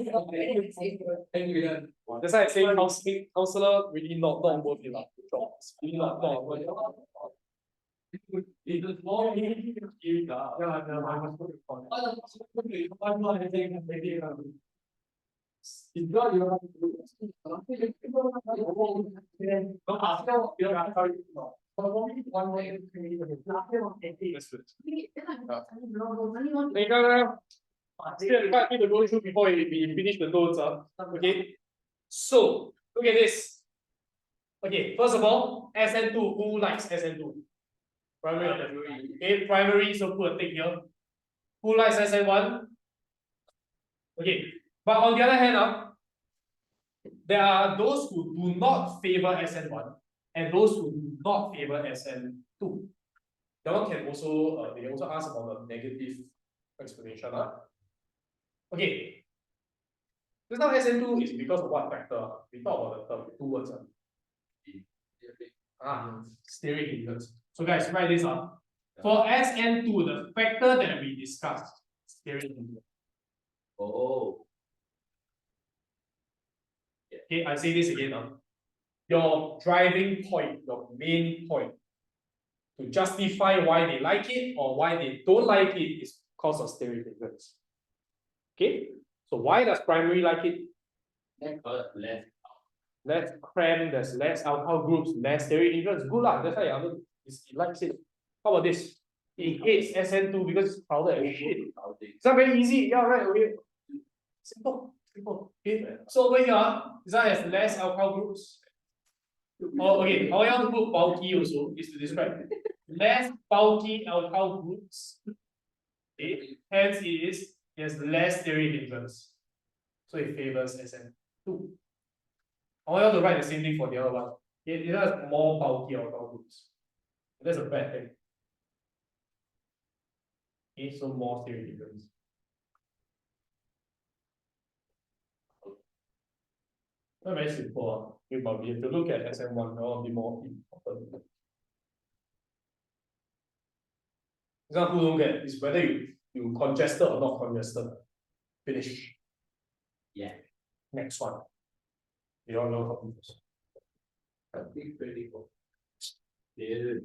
Speaker 1: that's why I say counselor really not worth it. It's really not worth it. It's more still invite me to go through before we finish the notes. Okay. So look at this. Okay, first of all, SN2. Who likes SN2? Primary. Okay, primary, so put a tick here. Who likes SN1? Okay, but on the other hand, there are those who do not favor SN1 and those who do not favor SN2. That one can also they also ask about the negative explanation. Okay. This now SN2 is because of what factor? We talk about the term, two words. Steric hindrance. So guys, write this up. For SN2, the factor that we discussed, steric hindrance.
Speaker 2: Oh.
Speaker 1: Okay, I say this again. Your driving point, your main point, to justify why they like it or why they don't like it is because of steric hindrance. Okay, so why does primary like it? Less cramp, there's less alcohol groups, less steric hindrance. Good lah, that's why he likes it. How about this? He hates SN2 because it's crowded as shit. It's not very easy. Yeah, right. Okay. Simple. Okay. So over here, this one has less alcohol groups. Oh, okay. How I want to put bulky also is to describe less bulky alcohol groups. Okay. Hence it has less steric hindrance. So it favors SN2. I want to write the same thing for the other one. It has more bulky alkyl groups. That's a bad thing. Okay, so more steric difference. Not very simple. But we have to look at SM1, that will be more important. Example, look at is whether you congested or not congested. Finish.
Speaker 2: Yeah.
Speaker 1: Next one. You don't know computers.
Speaker 2: I think pretty cool. Yeah.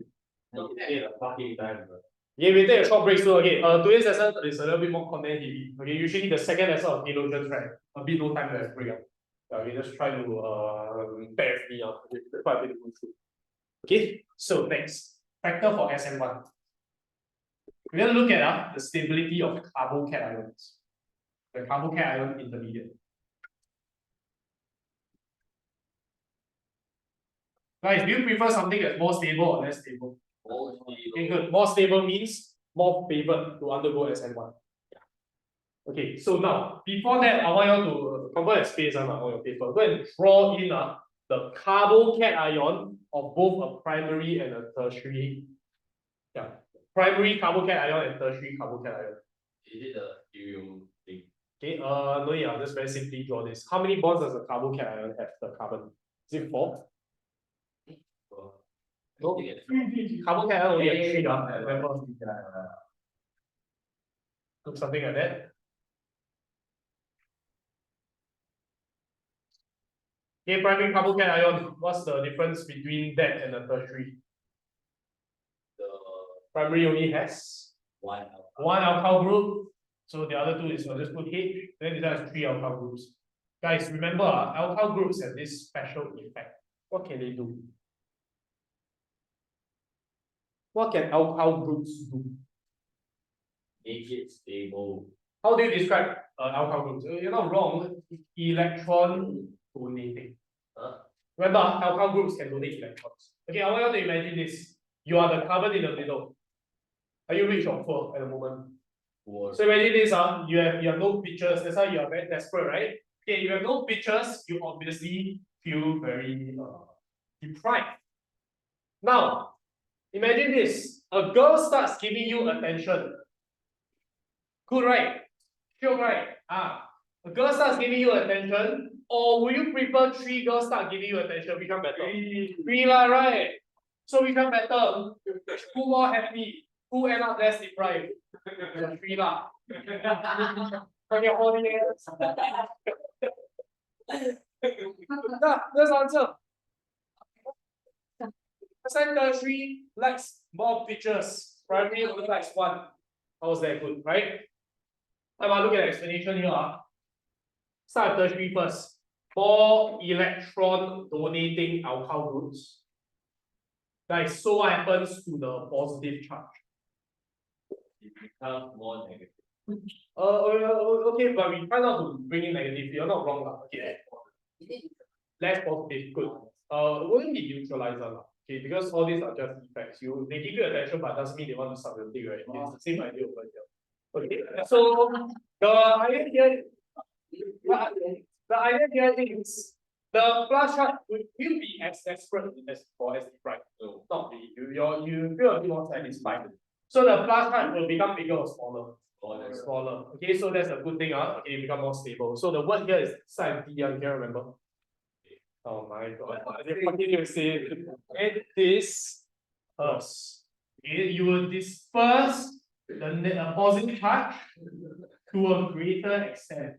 Speaker 2: Need a fucking time, bro.
Speaker 1: Yeah, we take a short break so okay. Today's lesson is a little bit more content heavy. Okay, usually the second lesson of Halogen, right? A bit no time to break up. We just try to bear with me out. Okay, that's what I'm going to go through. Okay, so next factor for SM1. We're going to look at the stability of carbocations. The carbocation intermediate. Guys, do you prefer something that's more stable or less stable? Okay, good. More stable means more favored to undergo SM1. Okay, so now, before that, I want you to convert a space on your paper. Go and draw in the carbocation of both a primary and a tertiary. Yeah, primary carbocation and tertiary carbocation.
Speaker 2: Is it the helium thing?
Speaker 1: Okay, no, yeah, I'll just very simply draw this. How many bonds does a carbocation have, the carbon? Is it 4? No, carbocation only have 3, remember? Look something like that. Okay, primary carbocation, what's the difference between that and the tertiary?
Speaker 2: The
Speaker 1: Primary only has
Speaker 2: one
Speaker 1: alkyl group, so the other two is I'll just put H, then it has 3 alkyl groups. Guys, remember, alkyl groups have this special effect. What can they do? What can alkyl groups do?
Speaker 2: make it stable.
Speaker 1: How do you describe alkyl groups? You're not wrong. Electron donating. Remember, alkyl groups can donate electrons. Okay, I want you to imagine this. You are the carbon in the middle. Are you rich or poor at the moment?
Speaker 2: Poor.
Speaker 1: So imagine this, you have no pictures, that's why you are very desperate, right? Okay, you have no pictures, you obviously feel very deprived. Now, imagine this, a girl starts giving you attention. Good, right? Sure, right? A girl starts giving you attention, or will you prefer 3 girls start giving you attention? Which one better? 3 lah, right? So which one better? Who more happy? Who end up less deprived? 3 lah. From your audience. Yeah, let's answer. Percent 3 likes more pictures. Primary only likes 1. How was that good, right? I'm gonna look at the explanation here. Start with tertiary first. More electron donating alkyl groups. Guys, so what happens to the positive charge?
Speaker 2: It becomes more negative.
Speaker 1: Okay, but we try not to bring in negative. You're not wrong, lah. Okay. Less positive, good. Wouldn't be neutralizer, lah. Okay, because all these are just effects. They give you attention, but doesn't mean they want to suck your thing, right? It's the same idea over here. Okay, so the idea here is the plus charge will be as desperate as for SD prime. No, not really. You feel a bit more satisfied. So the plus charge will become bigger or smaller? Smaller. Okay, so that's a good thing. Okay, become more stable. So the word here is side D, you can remember. Oh my god. They continue to say it disperse. Okay, you will disperse the positive charge to a greater extent.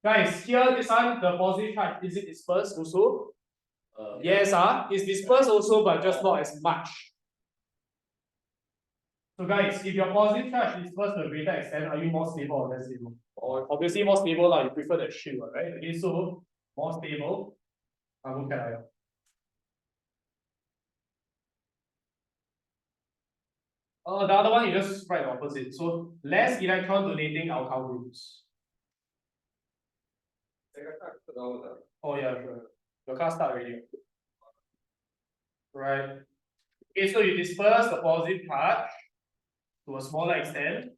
Speaker 1: Guys, here this one, the positive charge, is it dispersed also? Yes, it's dispersed also, but just not as much. So guys, if your positive charge is dispersed to a greater extent, are you more stable or less stable? Or obviously more stable, you prefer the shield, right? Okay, so more stable. Carbocation. The other one you just write the opposite. So less electron donating alkyl groups. Oh yeah, sure. Your class start already. Right. Okay, so you disperse the positive charge to a smaller extent.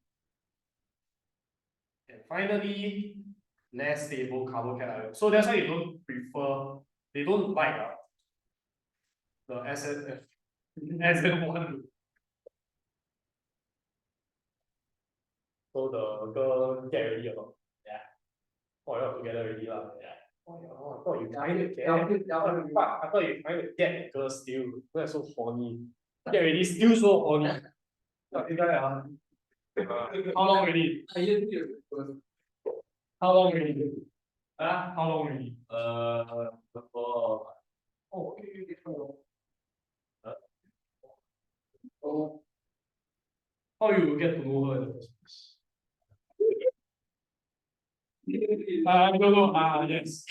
Speaker 1: And finally, less stable carbocation. So that's why you don't prefer, they don't like the SN SN1. So the girl get ready or not?
Speaker 2: Yeah.
Speaker 1: Oh, you're together already lah.
Speaker 2: Yeah.
Speaker 1: Oh, yeah, I thought you trying to get. Fuck, I thought you trying to get the girl still. That's so horny. Get ready, still so horny. This guy, how long already? How long already? How long already?
Speaker 2: Before.
Speaker 1: Oh, okay.
Speaker 2: Oh.
Speaker 1: How you get to know her in the first place? I don't know. Yes.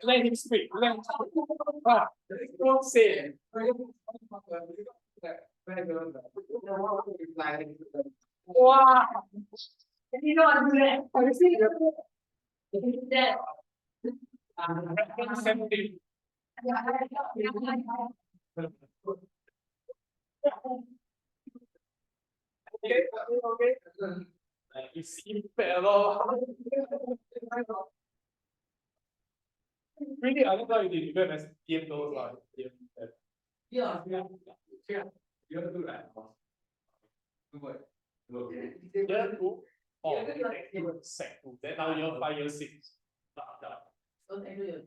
Speaker 1: Let him speak. Don't say. Wow.
Speaker 3: You know what do that? I see that.
Speaker 1: Something. Okay. Like you see fellow. Really, I don't know if you can as DM those like
Speaker 3: Yeah.
Speaker 2: You have to do that. Do what? Look.
Speaker 1: year two. Oh, sec two. Then now you're 5 years 6.
Speaker 3: So thank you.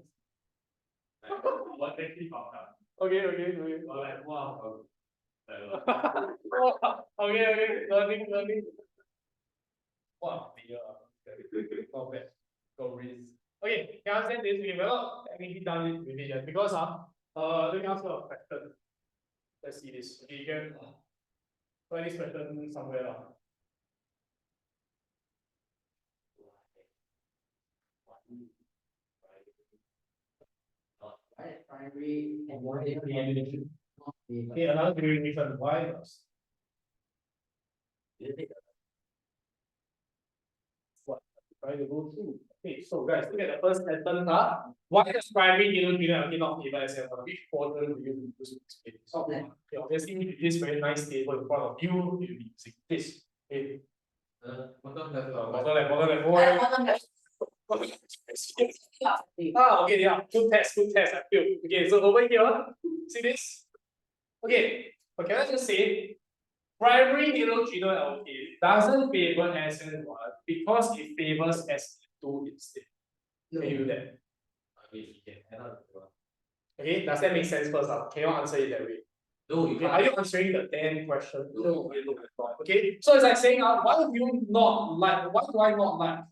Speaker 2: What actually found out?
Speaker 1: Okay.
Speaker 2: Or like, wow.
Speaker 1: Okay. Learning. Wow, not bad. Go risk. Okay, can I understand this? We will not technically done it with it yet because let me ask you a question. Let's see this. Okay, you can find this question somewhere lah.
Speaker 3: Primary and more
Speaker 1: Okay, another derivation. Why? Try to go through. Okay, so guys, look at the first sentence. Why does primary halogen not favor SN1? Which quadrant do you use to explain this? Okay, obviously, with this very nice table in front of you, you'll be using this. Okay.
Speaker 2: Bottom left.
Speaker 1: Bottom left. Okay, yeah, good test, I feel. Okay, so over here, see this? Okay, but can I just say, primary halogen alkane doesn't favor SN1 because it favors SN2 instead. Can you do that? Okay, does that make sense first? Can you answer it that way?
Speaker 2: No,
Speaker 1: Okay, are you answering the 10 question? No. Okay, so it's like saying, why do I not like?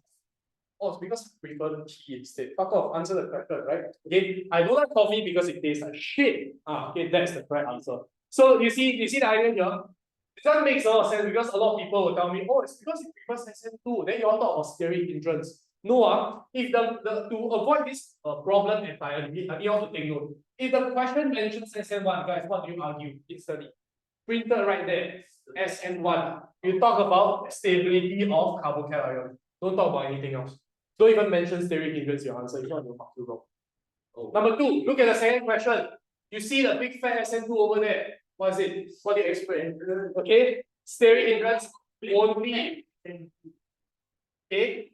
Speaker 1: Oh, it's because I prefer tea instead. Fuck off, answer the question, right? Okay, I don't like coffee because it tastes like shit. Okay, that's the correct answer. So you see the idea here? It doesn't make a lot of sense because a lot of people will tell me, oh, it's because it prefers SN2. Then you all talk about steric hindrance. No, if to avoid this problem entirely, I need you all to take note. If the question mentions SN1, guys, what do you argue? Instantly. Printed right there. SN1. You talk about stability of carbocation. Don't talk about anything else. Don't even mention steric hindrance your answer. If not, you'll mark you wrong. Oh. Number 2, look at the second question. You see the big fat SN2 over there. What is it? What do you explain? Okay, steric hindrance only. Okay.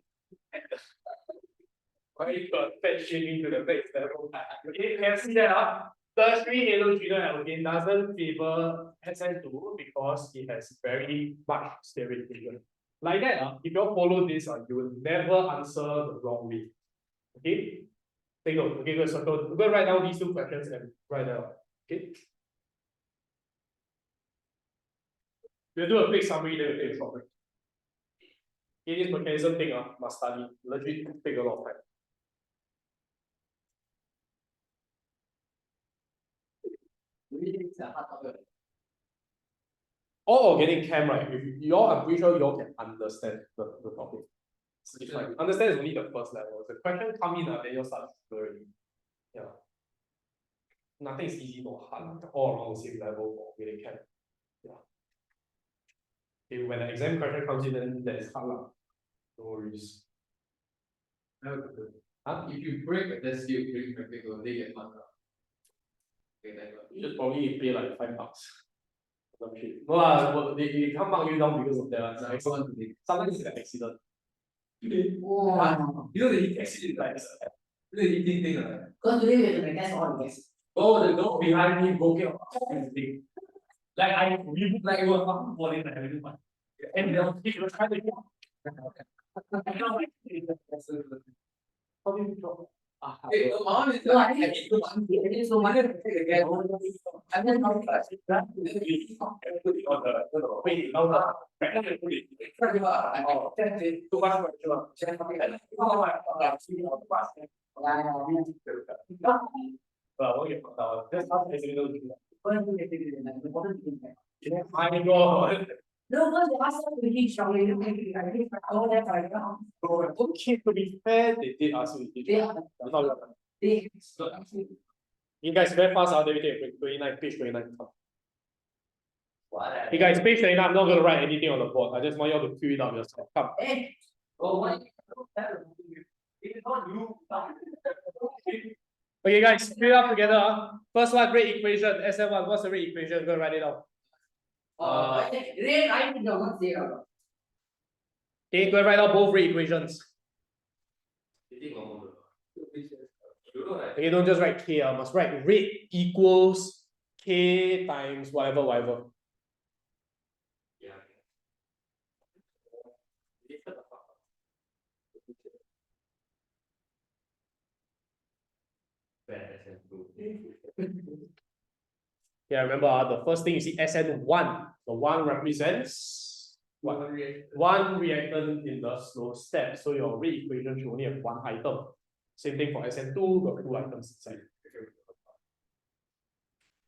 Speaker 1: Why you got fat shaming to the next level? Okay, can you see that? Tertiary halogen alkane doesn't favor SN2 because it has very much steric hindrance. Like that, if you all follow this, you will never answer the wrong way. Okay? Take note. Okay, good. So go write down these 2 questions and write down. Okay. We'll do a quick summary, then we'll take a short break. Okay, this mechanism thing, must study. Legit take a lot of time. All organic chem, right? I'm pretty sure you all can understand the topic. It's like understand is only the first level. The question come in, then you'll start learning. Yeah. Nothing is easy nor hard. All around the same level for organic chem. Yeah. Okay, when the exam question comes in, then that is hard. No worries.
Speaker 2: If you break a test tube during practical, they get marked up. Okay,
Speaker 1: you just probably pay like $5. Some shit. No, they can't mark you down because of that. Sometimes it's an accident.
Speaker 3: Wow.
Speaker 2: You know the heat actually is like the heating thing, right?
Speaker 3: Because today we have to test all the gas.
Speaker 2: Oh, the door behind me broke it. Like we look like we were fucking falling and everything. And they were trying to get. How do you drop? Hey, the mom is
Speaker 3: No, I think it's so much. I'm just not
Speaker 1: I know.
Speaker 3: No, because the last time we did strongly, I think all that right now.
Speaker 1: Okay, to be fair, they did ask you.
Speaker 3: They are. They.
Speaker 1: You guys very fast out there, 29, page 29. Hey guys, page 29, I'm not gonna write anything on the board. I just want you all to fill it out yourself. Come.
Speaker 3: Hey. Oh, what? It's not you.
Speaker 1: Okay, guys, fill it up together. First one, rate equation. SM1, what's the rate equation? Go write it out.
Speaker 3: Rate I think the one zero.
Speaker 1: Okay, go write out both rate equations. Okay, don't just write K, must write rate equals K times whatever. Yeah, remember the first thing you see SN1. The 1 represents what? One reactant in the slow step. So your rate equation should only have one item. Same thing for SN2, got 2 items inside.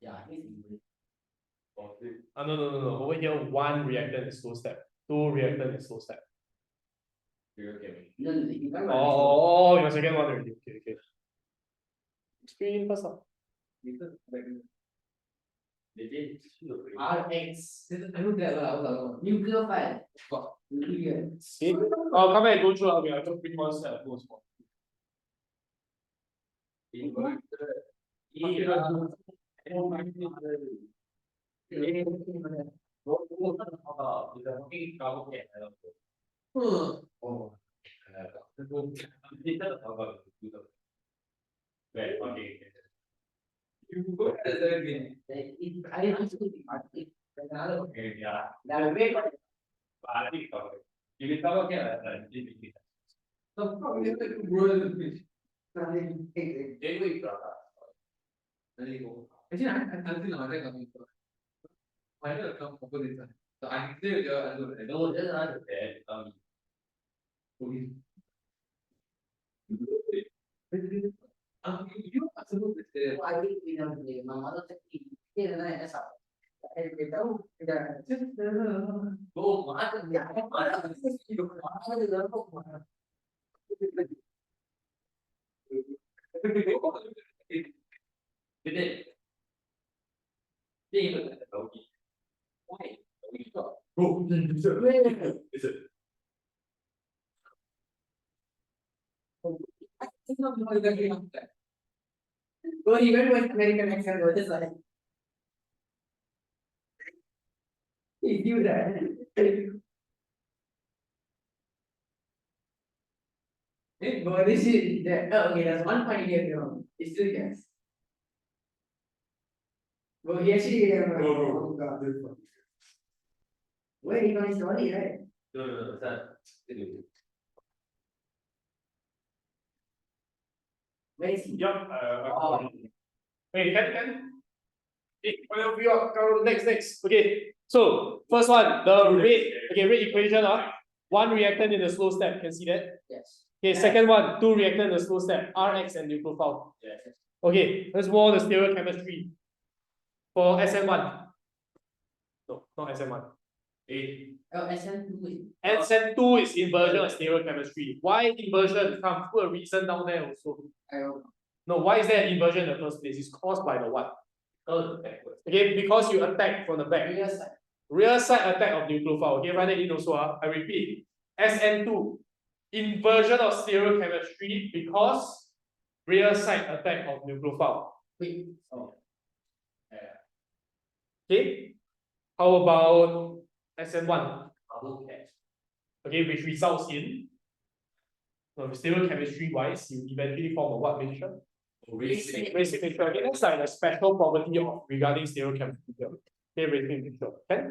Speaker 3: Yeah,
Speaker 1: No. Over here, 1 reactant is slow step. 2 reactant is slow step. Oh, your second one already. Okay. Screen first up.
Speaker 3: RX. I know that nuclear file. Nuclear.
Speaker 1: Okay. I'll come back and go through. Okay, I'll just bring one step.
Speaker 3: My mother said, "Here, that's all." Well, he went with American accent, but it's like he knew that. But this is that. Oh, okay, there's one point here wrong. It's still yes. Well, he actually wait, he got his story, right?
Speaker 2: No,
Speaker 3: Where is he?
Speaker 1: Yup. Wait, can. Next. Okay. So first one, the rate. Okay, rate equation. 1 reactant in the slow step. Can see that?
Speaker 3: Yes.
Speaker 1: Okay, second one, 2 reactant in the slow step. Rx and nucleophile.
Speaker 2: Yes.
Speaker 1: Okay, let's move on to stereochemistry. For SN1. No, not SN1.
Speaker 3: Oh, SN2.
Speaker 1: SN2 is inversion of stereochemistry. Why inversion? Come, put a reason down there also.
Speaker 3: I don't know.
Speaker 1: No, why is there inversion in the first place? It's caused by the what? Okay, because you attack from the back. Rear side attack of nucleophile. Okay, write it in also. I repeat. SN2. Inversion of stereochemistry because rear side attack of nucleophile.
Speaker 3: Wait.
Speaker 1: Okay. How about SN1? Okay, which results in No, stereochemistry wise, you eventually form a what mixture?
Speaker 2: Racing.
Speaker 1: Racing mixture. Okay, that's like a special property of regarding stereochemistry. Okay, racing mixture. Okay.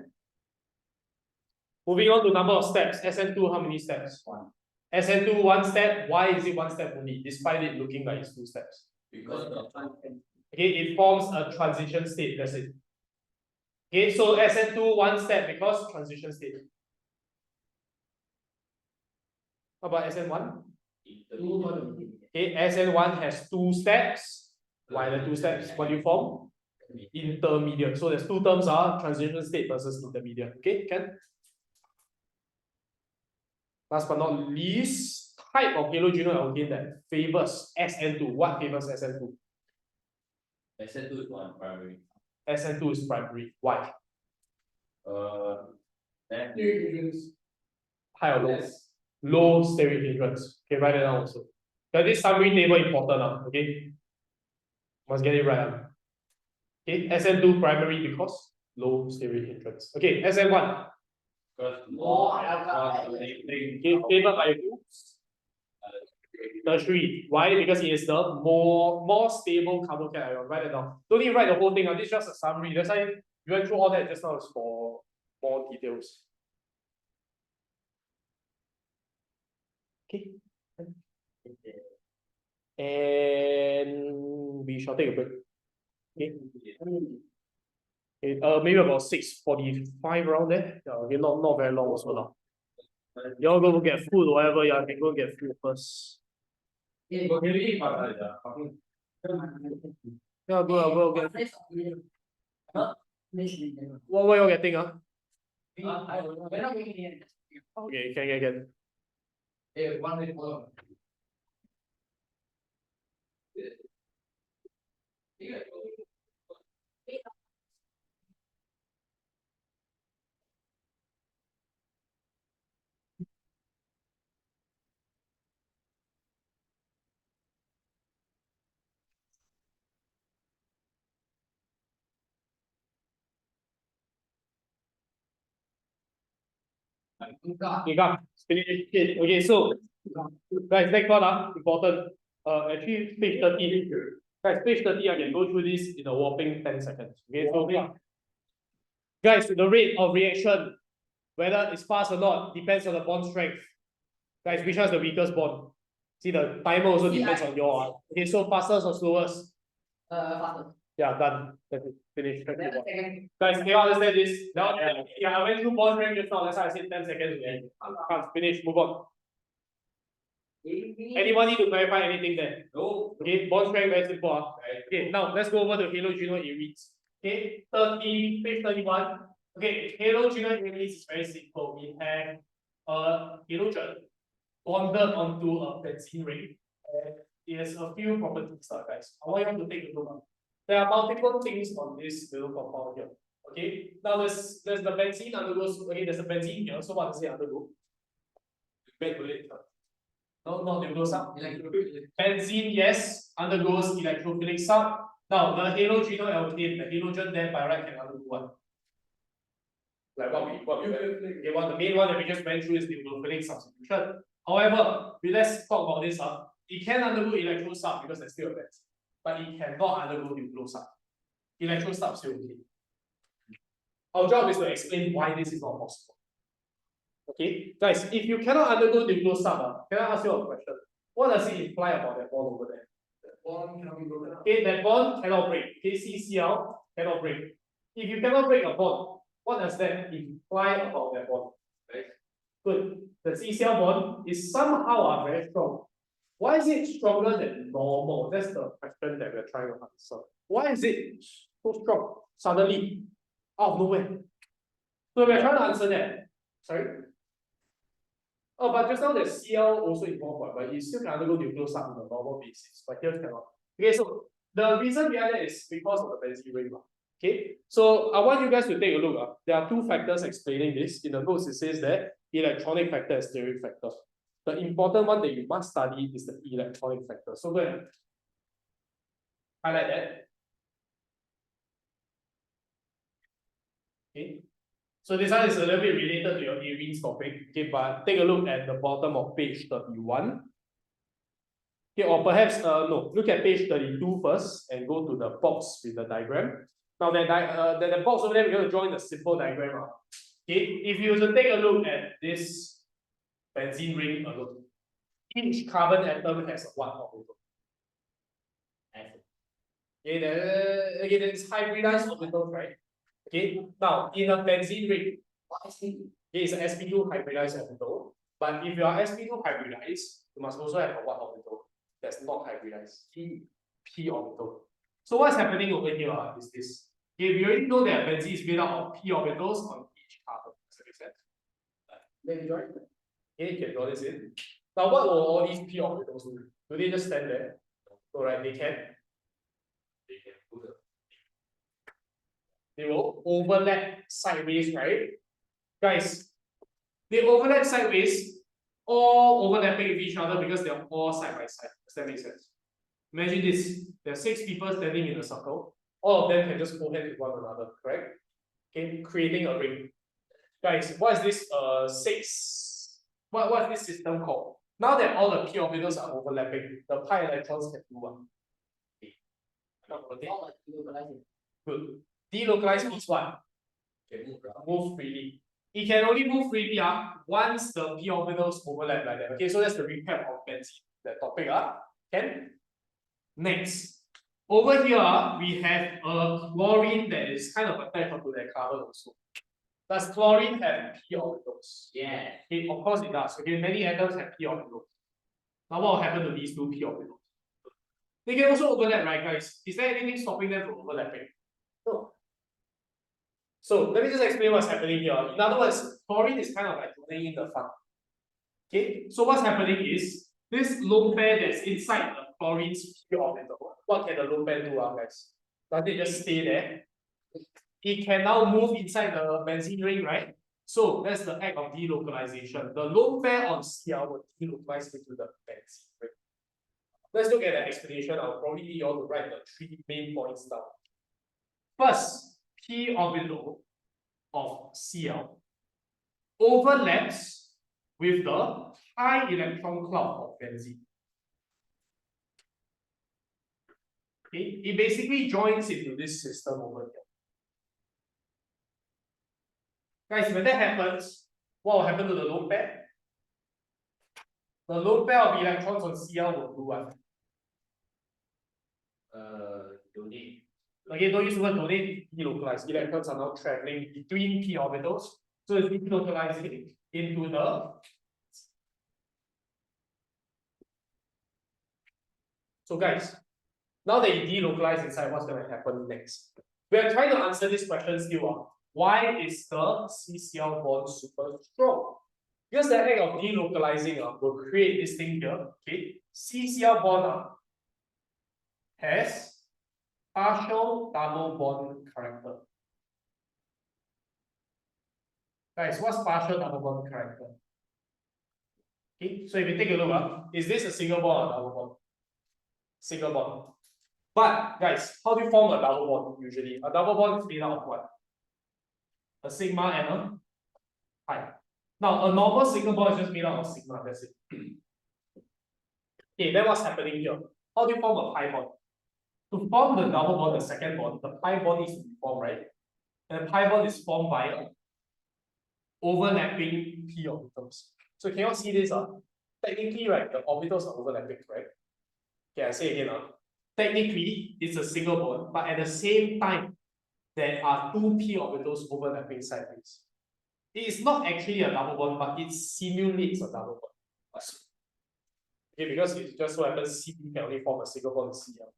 Speaker 1: Moving on to number of steps. SN2, how many steps?
Speaker 2: One.
Speaker 1: SN2, one step. Why is it one step only, despite it looking like it's two steps?
Speaker 2: Because of
Speaker 1: Okay, it forms a transition state. That's it. Okay, so SN2, one step because transition state. How about SN1? Okay, SN1 has two steps. Why the two steps? What do you form? Intermediate. So there's two terms are transition state versus intermediate. Okay, can? Last but not least, type of halogen alkane that favors SN2. What favors SN2?
Speaker 2: SN2 is one primary.
Speaker 1: SN2 is primary. Why?
Speaker 2: Then
Speaker 1: High or low? Low steric hindrance. Okay, write it down also. Because this summary table important now. Okay, must get it right. Okay, SN2 primary because low steric hindrance. Okay, SN1.
Speaker 2: because
Speaker 3: More
Speaker 1: Okay, favored by who? Tertiary. Why? Because it is the more stable carbocation ion. Write it down. Don't need to write the whole thing. This is just a summary. That's why you went through all that just now is for more details. Okay. And we shall take a break. Okay. Okay, maybe about 6:45 around there. Yeah, okay, not very long also now. You all go get food or whatever, yeah, can go get food first. Yeah, go get food. What you all getting? Okay, can.
Speaker 4: One minute more.
Speaker 1: You got finish it. Okay, so guys, next one important. Actually page 30. Guys, page 30, I can go through this in a whopping 10 seconds. Okay, so guys, the rate of reaction, whether it's fast or not, depends on the bond strength. Guys, which one is the weakest bond? See, the timer also depends on your. Okay, so fastest or slowest?
Speaker 3: Faster.
Speaker 1: Yeah, done. That's it. Finish.
Speaker 3: Second.
Speaker 1: Guys, can you understand this? Now, yeah, I went through bond strength just now. That's why I said 10 seconds again. Can't finish. Move on. Anyone need to clarify anything there?
Speaker 2: no.
Speaker 1: Okay, bond strength very simple. Okay, now let's go over to halogenal arenes. Okay, 30, page 31. Okay, halogenal arenes is very simple. We have a halogen bonded onto a benzene ring. And it has a few properties, guys. I want you to take a look. There are multiple things on this little compound here. Okay, now there's the benzene undergoes. Okay, there's a benzene here. So what does it undergo? No, not nuclear sub. Benzene, yes, undergoes electrophilic sub. Now, the halogenal alkane, the halogen there by right can undergo what? Like the main one that we just went through is nucleophilic substitution. However, let's talk about this. It can undergo electro sub because there's still a benzene, but it cannot undergo nuclear sub. Electro sub still okay. Our job is to explain why this is not possible. Okay, guys, if you cannot undergo nuclear sub, can I ask you a question? What does it imply about that bond over there?
Speaker 4: That bond cannot be broken up.
Speaker 1: Okay, that bond cannot break. KCCl cannot break. If you cannot break a bond, what does that imply about that bond?
Speaker 2: Right.
Speaker 1: Good. The CCl bond is somehow very strong. Why is it stronger than normal? That's the question that we're trying to answer. Why is it so strong suddenly out of nowhere? So we're trying to answer that. Sorry. Oh, but just now the Cl also involved, but you still can undergo nuclear sub on a normal basis, but here cannot. Okay, so the reason behind that is because of the benzene ring. Okay, so I want you guys to take a look. There are two factors explaining this. In the notes, it says that electronic factor and steric factor. The important one that you must study is the electronic factor. So go ahead. Highlight that. Okay. So this one is a little bit related to your arenes topic. Okay, but take a look at the bottom of page 31. Okay, or perhaps no, look at page 32 first and go to the box with the diagram. Now the box over there, we're going to draw in a simple diagram. Okay, if you were to take a look at this benzene ring alone, each carbon atom has a what orbital? Okay, there is hybridized orbitals, right? Okay, now in a benzene ring, okay, it's an sp2 hybridized orbital. But if you are sp2 hybridized, you must also have a what orbital that's not hybridized, p orbital. So what's happening over here is this. Okay, we already know that benzene is made up of p orbitals on each carbon. Does that make sense? Let me draw it. Okay, you can draw this in. Now, what will all these p orbitals do? Do they just stand there? No, right? They can do they will overlap sideways, right? Guys, they overlap sideways, all overlapping with each other because they're all side by side. Does that make sense? Imagine this. There are 6 people standing in a circle. All of them can just hold hands with one another, correct? Okay, creating a ring. Guys, what is this 6? What is this system called? Now that all the p orbitals are overlapping, the pi electrons can do what? Good. Delocalize means what? Move freely. It can only move freely once the p orbitals overlap like that. Okay, so that's the recap of benzene, that topic. Can? Next. Over here, we have a chlorine that is kind of attached to that carbon also. Does chlorine have p orbitals?
Speaker 3: Yeah.
Speaker 1: Okay, of course it does. Okay, many atoms have p orbitals. Now what will happen to these two p orbitals? They can also overlap, right, guys? Is there anything stopping them from overlapping? No. So let me just explain what's happening here. In other words, chlorine is kind of like playing in the fun. Okay, so what's happening is this lone pair that's inside the chlorine's p orbital. What can the lone pair do, guys? Does it just stay there? It can now move inside the benzene ring, right? So that's the act of delocalization. The lone pair on Cl will delocalize into the benzene ring. Let's look at the explanation. I'll probably need you all to write the 3 main points down. First, p orbital of Cl overlaps with the high electron cloud of benzene. Okay, it basically joins into this system over here. Guys, when that happens, what will happen to the lone pair? The lone pair of electrons on Cl will do what?
Speaker 3: Donate.
Speaker 1: Okay, don't use the word donate, delocalize. Electrons are now traveling between p orbitals. So it's delocalizing into the. So guys, now that you delocalize inside, what's going to happen next? We are trying to answer this question still. Why is the CCl bond super strong? Because the act of delocalizing will create this thing here. Okay, CCl bond has partial double bond character. Guys, what's partial double bond character? Okay, so if you take a look, is this a single bond or double bond? Single bond. But guys, how do you form a double bond usually? A double bond is made out of what? A sigma and a pi. Now, a normal single bond is just made out of sigma, that's it. Okay, then what's happening here? How do you form a pi bond? To form the double bond, the second bond, the pi bond needs to be formed, right? And the pi bond is formed by overlapping p orbitals. So can you all see this? Technically, right, the orbitals are overlapping, right? Okay, I say again. Technically, it's a single bond, but at the same time, there are 2 p orbitals overlapping sideways. It is not actually a double bond, but it simulates a double bond. Okay, because it just so happens C can only form a single bond with Cl.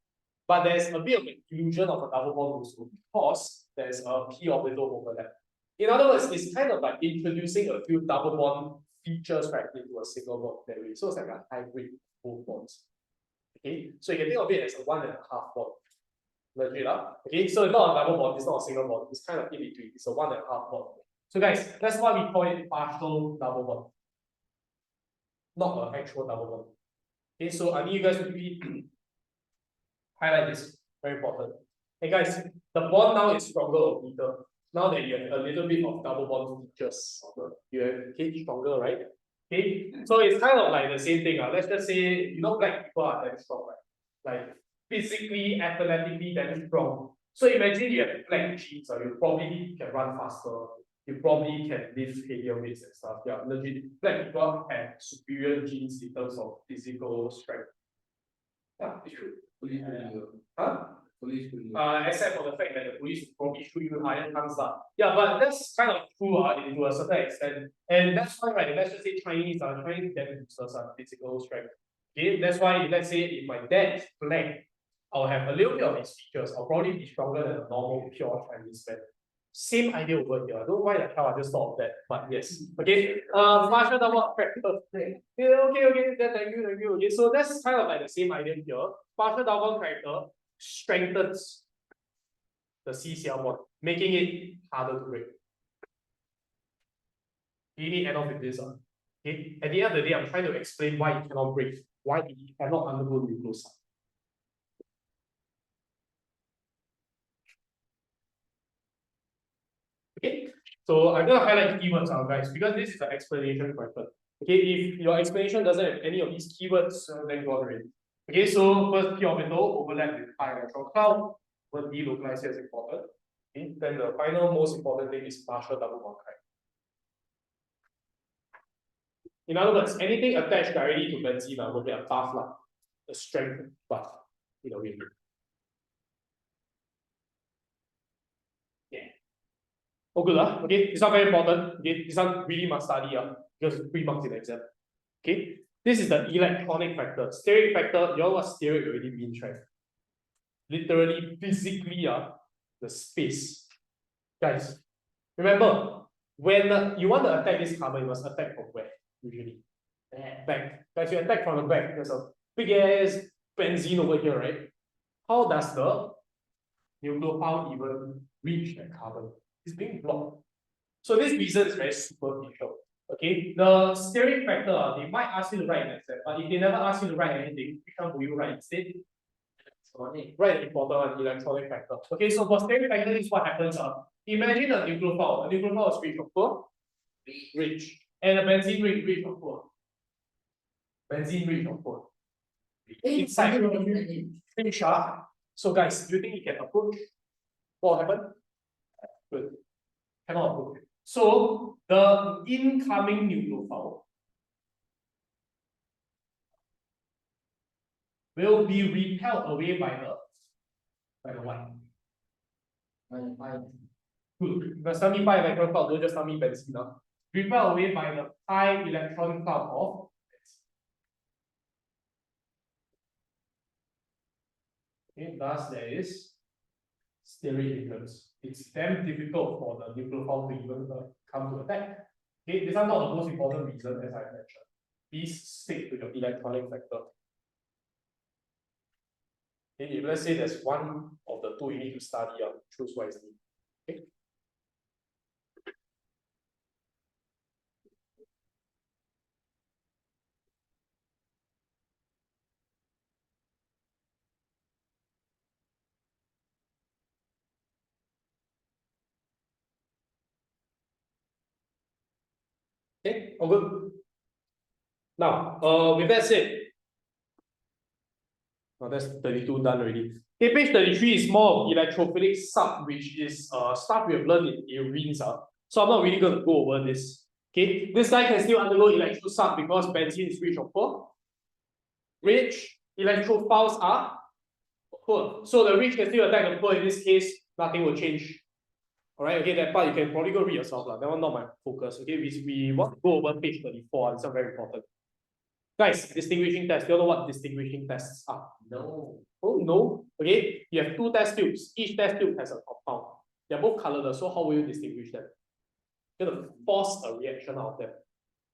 Speaker 1: But there's a bit of an illusion of a double bond also because there's a p orbital overlap. In other words, it's kind of like introducing a few double bond features right into a single bond that way. So it's like a hybrid of both bonds. Okay, so you can think of it as a 1.5 bond. Legit, okay, so it's not a double bond, it's not a single bond, it's kind of in between, it's a 1.5 bond. So guys, that's why we call it partial double bond, not an actual double bond. Okay, so I need you guys to quickly highlight this, very important. Hey guys, the bond now is stronger or weaker. Now that you have a little bit of double bond features, you have stronger, right? Okay, so it's kind of like the same thing. Let's just say, black people are damn strong, right? Like physically, athletically damn strong. So imagine you have black genes, you probably can run faster, you probably can lift heavier weights and stuff. Yeah, legit. Black people have superior genes in terms of physical strength. Yeah, it's true. Huh? Except for the fact that the police will probably shoot you iron hands up. Yeah, but that's kind of true to a certain extent. And that's why, right, let's just say Chinese then uses physical strength. Okay, that's why let's say if my dad's black, I'll have a little bit of his features. I'll probably be stronger than a normal pure Chinese man. Same idea over here. I don't know why the hell I just thought of that, but yes. Okay. Partial double factor. Yeah, okay. Then thank you. Okay, so that's kind of like the same idea here. Partial double character strengthens the CCl bond, making it harder to break. You need to end off with this. Okay. At the end of the day, I'm trying to explain why it cannot break, why it cannot undergo nucleoside. Okay, so I'm gonna highlight keywords guys, because this is an explanation question. Okay, if your explanation doesn't have any of these keywords, then go on already. Okay, so first p orbital overlap with high electron cloud, but delocalized here is important. Okay, then the final most important thing is partial double bond kind. In other words, anything attached directly to benzene will be a buff, a strength buff in a way. Oh, good. Okay, this one very important. Okay, this one really must study because it's 3 marks in the exam. Okay, this is the electronic factor. Steric factor, you know what steric already means, right? Literally, physically, the space. Guys, remember, when you want to attack this carbon, you must attack from where? Usually. Back. Guys, you attack from the back. There's a big ass benzene over here, right? How does the nucleophile even reach that carbon? It's being blocked. So this reason is very superficial. Okay, the steric factor, they might ask you to write an exam, but if they never ask you to write anything, which one will you write instead? Electronic. Write the important one, electronic factor. Okay, so for steric factor, this is what happens. Imagine a nucleophile. A nucleophile is rich of poor, rich, and a benzene ring rich of poor. Benzene rich of poor. Inside, finish up. So guys, do you think you can approach? What happened? Good. Cannot approach. So the incoming nucleophile will be repelled away by the what? Good. But tell me pi electron cloud, don't just tell me benzene. Repelled away by the pi electron cloud of benzene. Okay, thus there is steric hindrance. It's damn difficult for the nucleophile to even come to attack. Okay, this is not the most important reason, as I mentioned. Please stick to your electronic factor. Okay, if let's say there's one of the two you need to study, choose wisely. Okay. Okay, all good. Now, with that said, that's 32 done already. Okay, page 33 is more of electrophilic sub, which is stuff we have learned in arenes. So I'm not really going to go over this. Okay, this guy can still undergo electro sub because benzene is rich of poor. Rich electrophiles are poor. So the rich can still attack the poor. In this case, nothing will change. Alright, okay, that part you can probably go read yourself. That one not my focus. Okay, we want to go over page 34. It's very important. Guys, distinguishing tests. You all know what distinguishing tests are?
Speaker 3: No.
Speaker 1: Oh, no. Okay, you have 2 test tubes. Each test tube has a compound. They're both colorless, so how will you distinguish them? You're going to force a reaction out of them.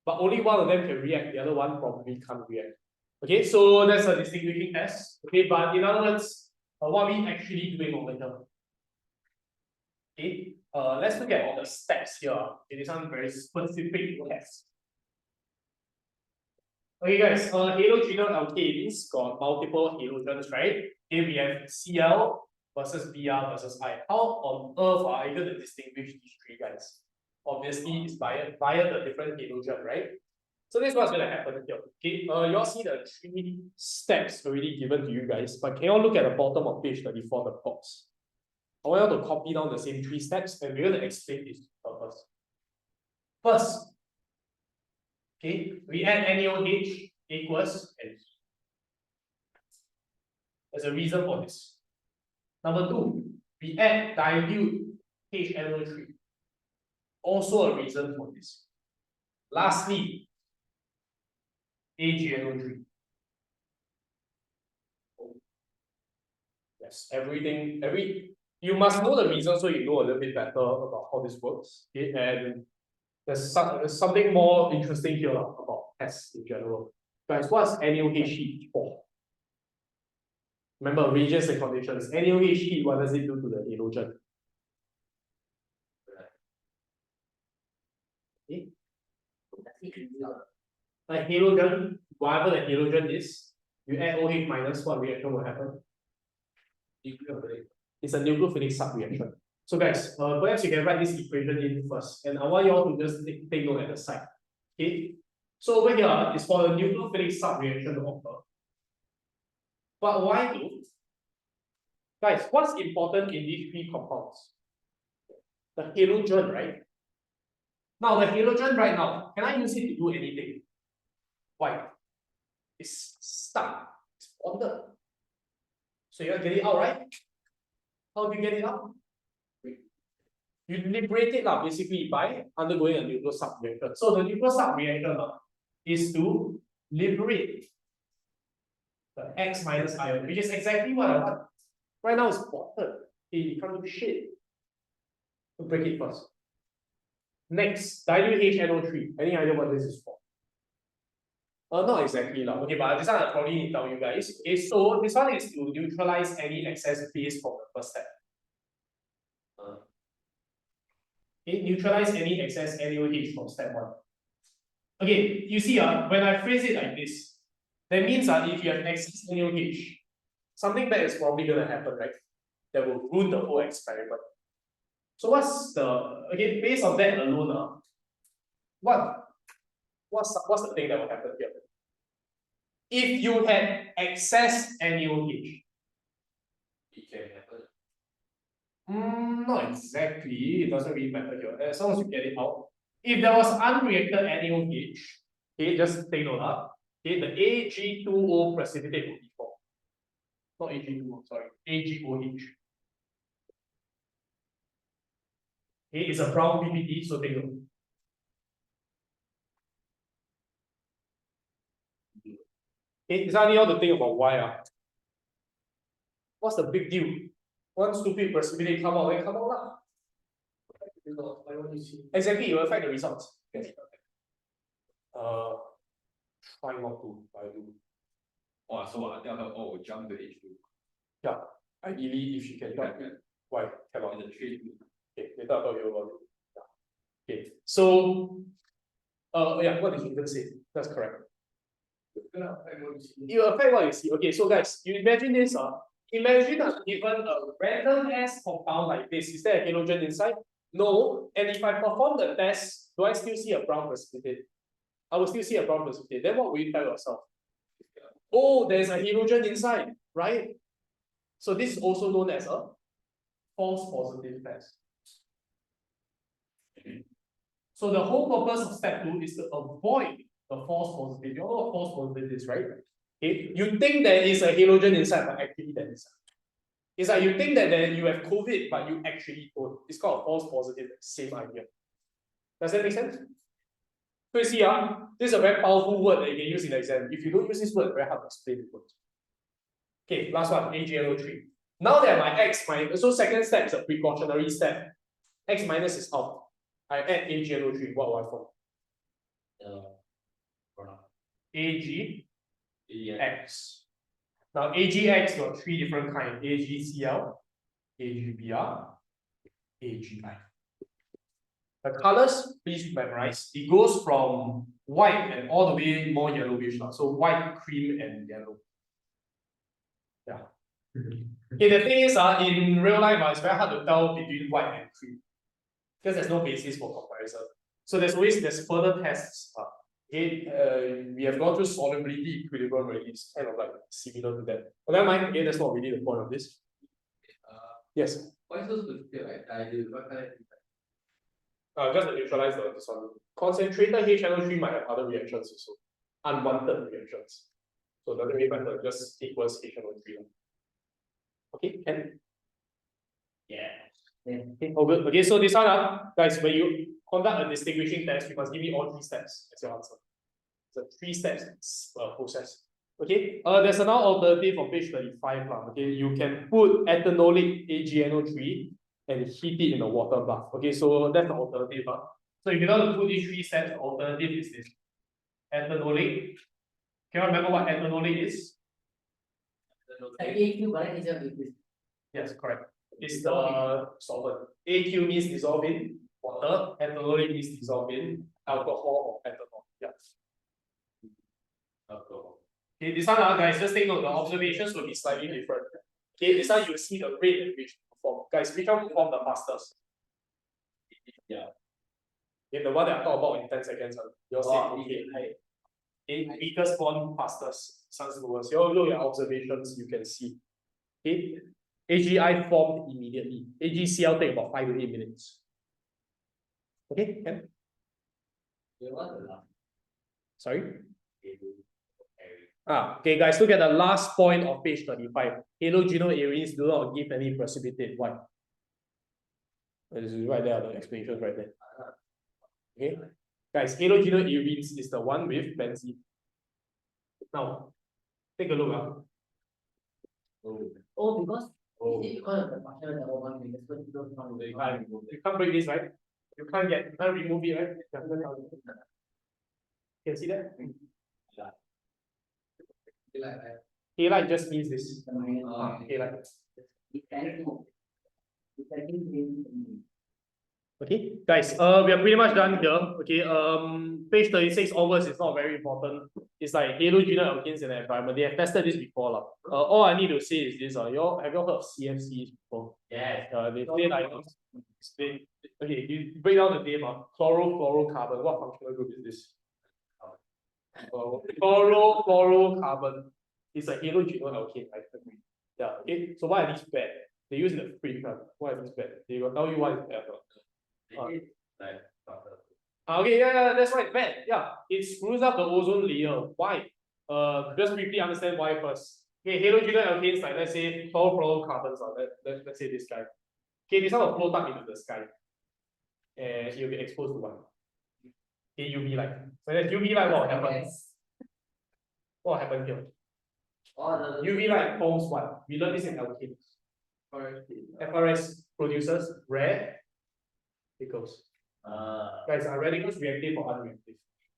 Speaker 1: But only one of them can react, the other one probably can't react. Okay, so that's a distinguishing test. Okay, but in other words, what are we actually doing over here? Okay, let's look at all the steps here. Okay, this one very specific test. Okay, guys, halogenal alkanes got multiple halogens, right? Okay, we have Cl versus Br versus I. How on earth are you going to distinguish these 3 guys? Obviously, it's via the different halogen, right? So this is what's gonna happen here. Okay, you all see the 3 steps already given to you guys, but can you all look at the bottom of page 34, the box? I want you all to copy down the same 3 steps, and we're gonna explain this purpose. First, okay, we add NaOH aqueous and there's a reason for this. Number 2, we add dilute HNO3. Also a reason for this. Lastly, AgNO3. Yes, you must know the reason so you know a little bit better about how this works. Okay, and there's something more interesting here about tests in general. Guys, what's NaOH heat for? Remember, regions and conditions. NaOH heat, what does it do to the halogen? Okay. A halogen, whatever the halogen is, you add OH minus, what reaction will happen? It's a nucleophilic subreaction. So guys, perhaps you can write this equation in first, and I want you all to just take note at the side. Okay. So over here is for the nucleophilic subreaction to occur. But why do? Guys, what's important in these 3 compounds? The halogen, right? Now the halogen right now, can I use it to do anything? Why? It's stuck. It's bonded. So you get it out, right? How do you get it out? You liberate it basically by undergoing a nuclear subreaction. So the nuclear subreaction is to liberate the X minus ion, which is exactly what I want. Right now it's bonded. You can't do shit. So break it first. Next, dilute HNO3. Any idea what this is for? Not exactly lah. Okay, but this one I probably need to tell you guys. Okay, so this one is to neutralize any excess base from the first step. Okay, neutralize any excess NaOH from step 1. Okay, you see, when I phrase it like this, that means if you have excess NaOH, something bad is probably gonna happen, right? That will ruin the whole experiment. So what's the based on that alone, what's the thing that will happen here? If you had excess NaOH, it can happen. Not exactly. It doesn't really matter here. As long as you get it out. If there was unreacted NaOH, okay, just take note okay, the Ag2O precipitate would be formed. Not Ag2O, sorry, AgOH. Okay, it's a brown PPT, so take note. Okay, is that all the thing about why? What's the big deal? One stupid precipitate come out, then come out lah. Exactly, it will affect the results. Okay. Try not to, I do.
Speaker 5: Oh, so jump to H2.
Speaker 1: Yeah, ideally if you can jump. Why? Cannot. Okay, later I'll tell you about it. Yeah. Okay, so yeah, what did you even say? That's correct. You affect what you see. Okay, so guys, you imagine this. Imagine given a random ass compound like this. Is there a halogen inside? No. And if I perform the test, do I still see a brown precipitate? I will still see a brown precipitate. Then what will you tell yourself? Oh, there's a halogen inside, right? So this is also known as a false positive test. So the whole purpose of step 2 is to avoid the false positive. You all know what false positive is, right? Okay. You think there is a halogen inside, but actually there isn't. It's like you think that you have COVID, but you actually don't. It's called a false positive, same idea. Does that make sense? So you see, this is a very powerful word that you can use in the exam. If you don't use this word, it's very hard to explain the word. Okay, last one, AgNO3. Now that my X minus, so second step is a precautionary step. X minus is out. I add AgNO3. What will I form? AgX. Now AgX got 3 different kinds: AgCl, AgBr, AgI. The colors, please memorize. It goes from white and all the way more yellowish. So white, cream, and yellow. Yeah. Okay, the thing is, in real life, it's very hard to tell between white and cream because there's no basis for comparison. So there's further tests Okay, we have gone through solubility equilibrium already. It's kind of like similar to that. But never mind, okay, that's not really the point of this. Yes.
Speaker 2: Why is those specific like ideal? What kind of
Speaker 1: Just to neutralize this one. Concentrated HNO3 might have other reactions also. Unwanted reactions. So it doesn't really matter, just equals HNO3. Okay, and okay, all good. Okay, so this one, guys, when you conduct a distinguishing test, you must give me all 3 steps as your answer. It's a 3 steps process. Okay, there's another alternative on page 35. Okay, you can put ethanolic AgNO3 and heat it in a water bath. Okay, so that's the alternative. So if you want to put these 3 steps, the alternative is this. Ethanolic. Can you remember what ethanolic is?
Speaker 3: Like AQ, but then it's a liquid.
Speaker 1: Yes, correct. It's the solvent. AQ means dissolved in water. Ethanolic means dissolved in alcohol or ethanol. Yes.
Speaker 2: alcohol?
Speaker 1: Okay, this one, guys, just take note, the observations will be slightly different. Okay, this one you see the rate at which perform. Guys, which one perform the fastest?
Speaker 2: Yeah.
Speaker 1: Okay, the one that I talk about in 10 seconds, you'll say, okay, weakest form fastest, sun's lowest. You look at observations, you can see. Okay, AGI formed immediately. AgCl take about 5 to 8 minutes. Okay, can? Sorry? Okay, guys, look at the last point of page 35. Halogenaires do not give any precipitate. Why? This is right there, the explanation right there. Okay, guys, halogenaires is the one with benzene. Now, take a look.
Speaker 3: Oh, because because of the partial double bond, because you don't want to
Speaker 1: You can't break this, right? You can't remove it, right? Can you see that? Halide just means this. Halide. Okay, guys, we are pretty much done here. Okay, page 36 onwards is not very important. It's like halogenate alkenes in the environment. They have tested this before. All I need to say is this. Have you all heard of CFCs before?
Speaker 2: Yes.
Speaker 1: They say like, okay, you break down the name. Chlorofluorocarbon. What functional group is this? Chlorofluorocarbon is a halogenate alkane, right? Yeah, okay. So why are these bad? They use the fridge. Why are these bad? They will tell you why it's bad. Okay, yeah, that's why it's bad. Yeah, it screws up the ozone layer. Why? Just briefly understand why first. Okay, halogenate alkanes, like let's say chlorofluorocarbons, let's say this guy. Okay, this one will float up into the sky. And you'll be exposed to what? Okay, UV light. So that's UV light, what happens? What happened here? UV light forms what? We learned this in alkanes. FRS produces radicals. Guys, are radicals reactive or unreactive?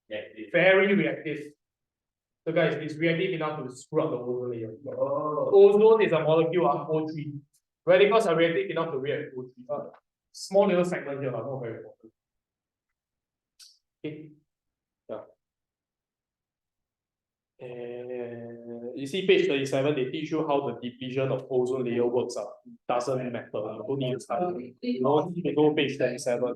Speaker 2: Reactive.
Speaker 1: Very reactive. So guys, it's reactive enough to screw up the ozone layer. Ozone is a molecule of O3. Radicals are reactive enough to react with O3. Small little segment here, not very important. Okay. Yeah. And you see page 37, they teach you how the depletion of ozone layer works out. Doesn't matter. You don't need to study. Go page 37.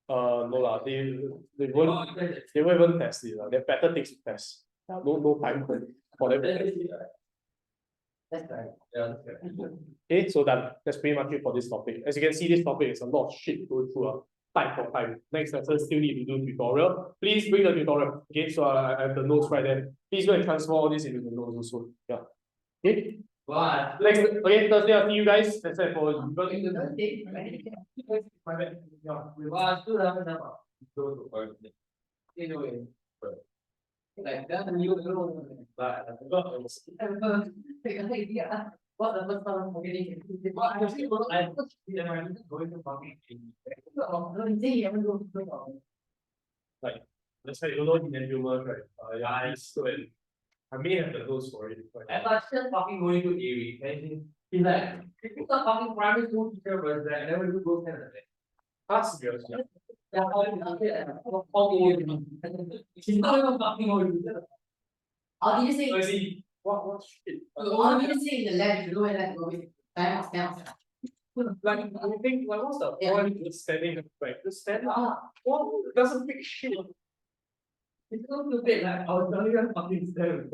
Speaker 1: No lah, they won't even test it. They're better things to test. No time for them to test it.
Speaker 3: That's right.
Speaker 2: Yeah.
Speaker 1: Okay, so done. That's pretty much it for this topic. As you can see, this topic is a lot of shit to go through. Time for time. Next lesson still need to do tutorial. Please bring the tutorial. Okay, so I have the notes right there. Please go and transfer all this into the notes also. Yeah. Okay.
Speaker 2: What?
Speaker 1: Next, okay, Thursday I'll see you guys. That's it for you. My bad. Yeah.
Speaker 2: Anyway. Like that you know, but
Speaker 3: What the first time forgetting?
Speaker 2: going to fucking
Speaker 1: Like, let's say you know in humor, right? Yeah, I may have the notes for it.
Speaker 2: and I still fucking going to Erie. And he's like, it's a fucking primary school teacher was there. I never do those kind of things.
Speaker 1: Ask yours.
Speaker 2: Yeah, she's not even fucking going to
Speaker 3: How did you say?
Speaker 1: See, what shit?
Speaker 3: How did you say in the lab? You know where that go with time of
Speaker 1: Like, I think, like, what's the point of standing like just stand up? Well, it doesn't fix shit.
Speaker 4: It's so stupid, like I was telling you fucking stare.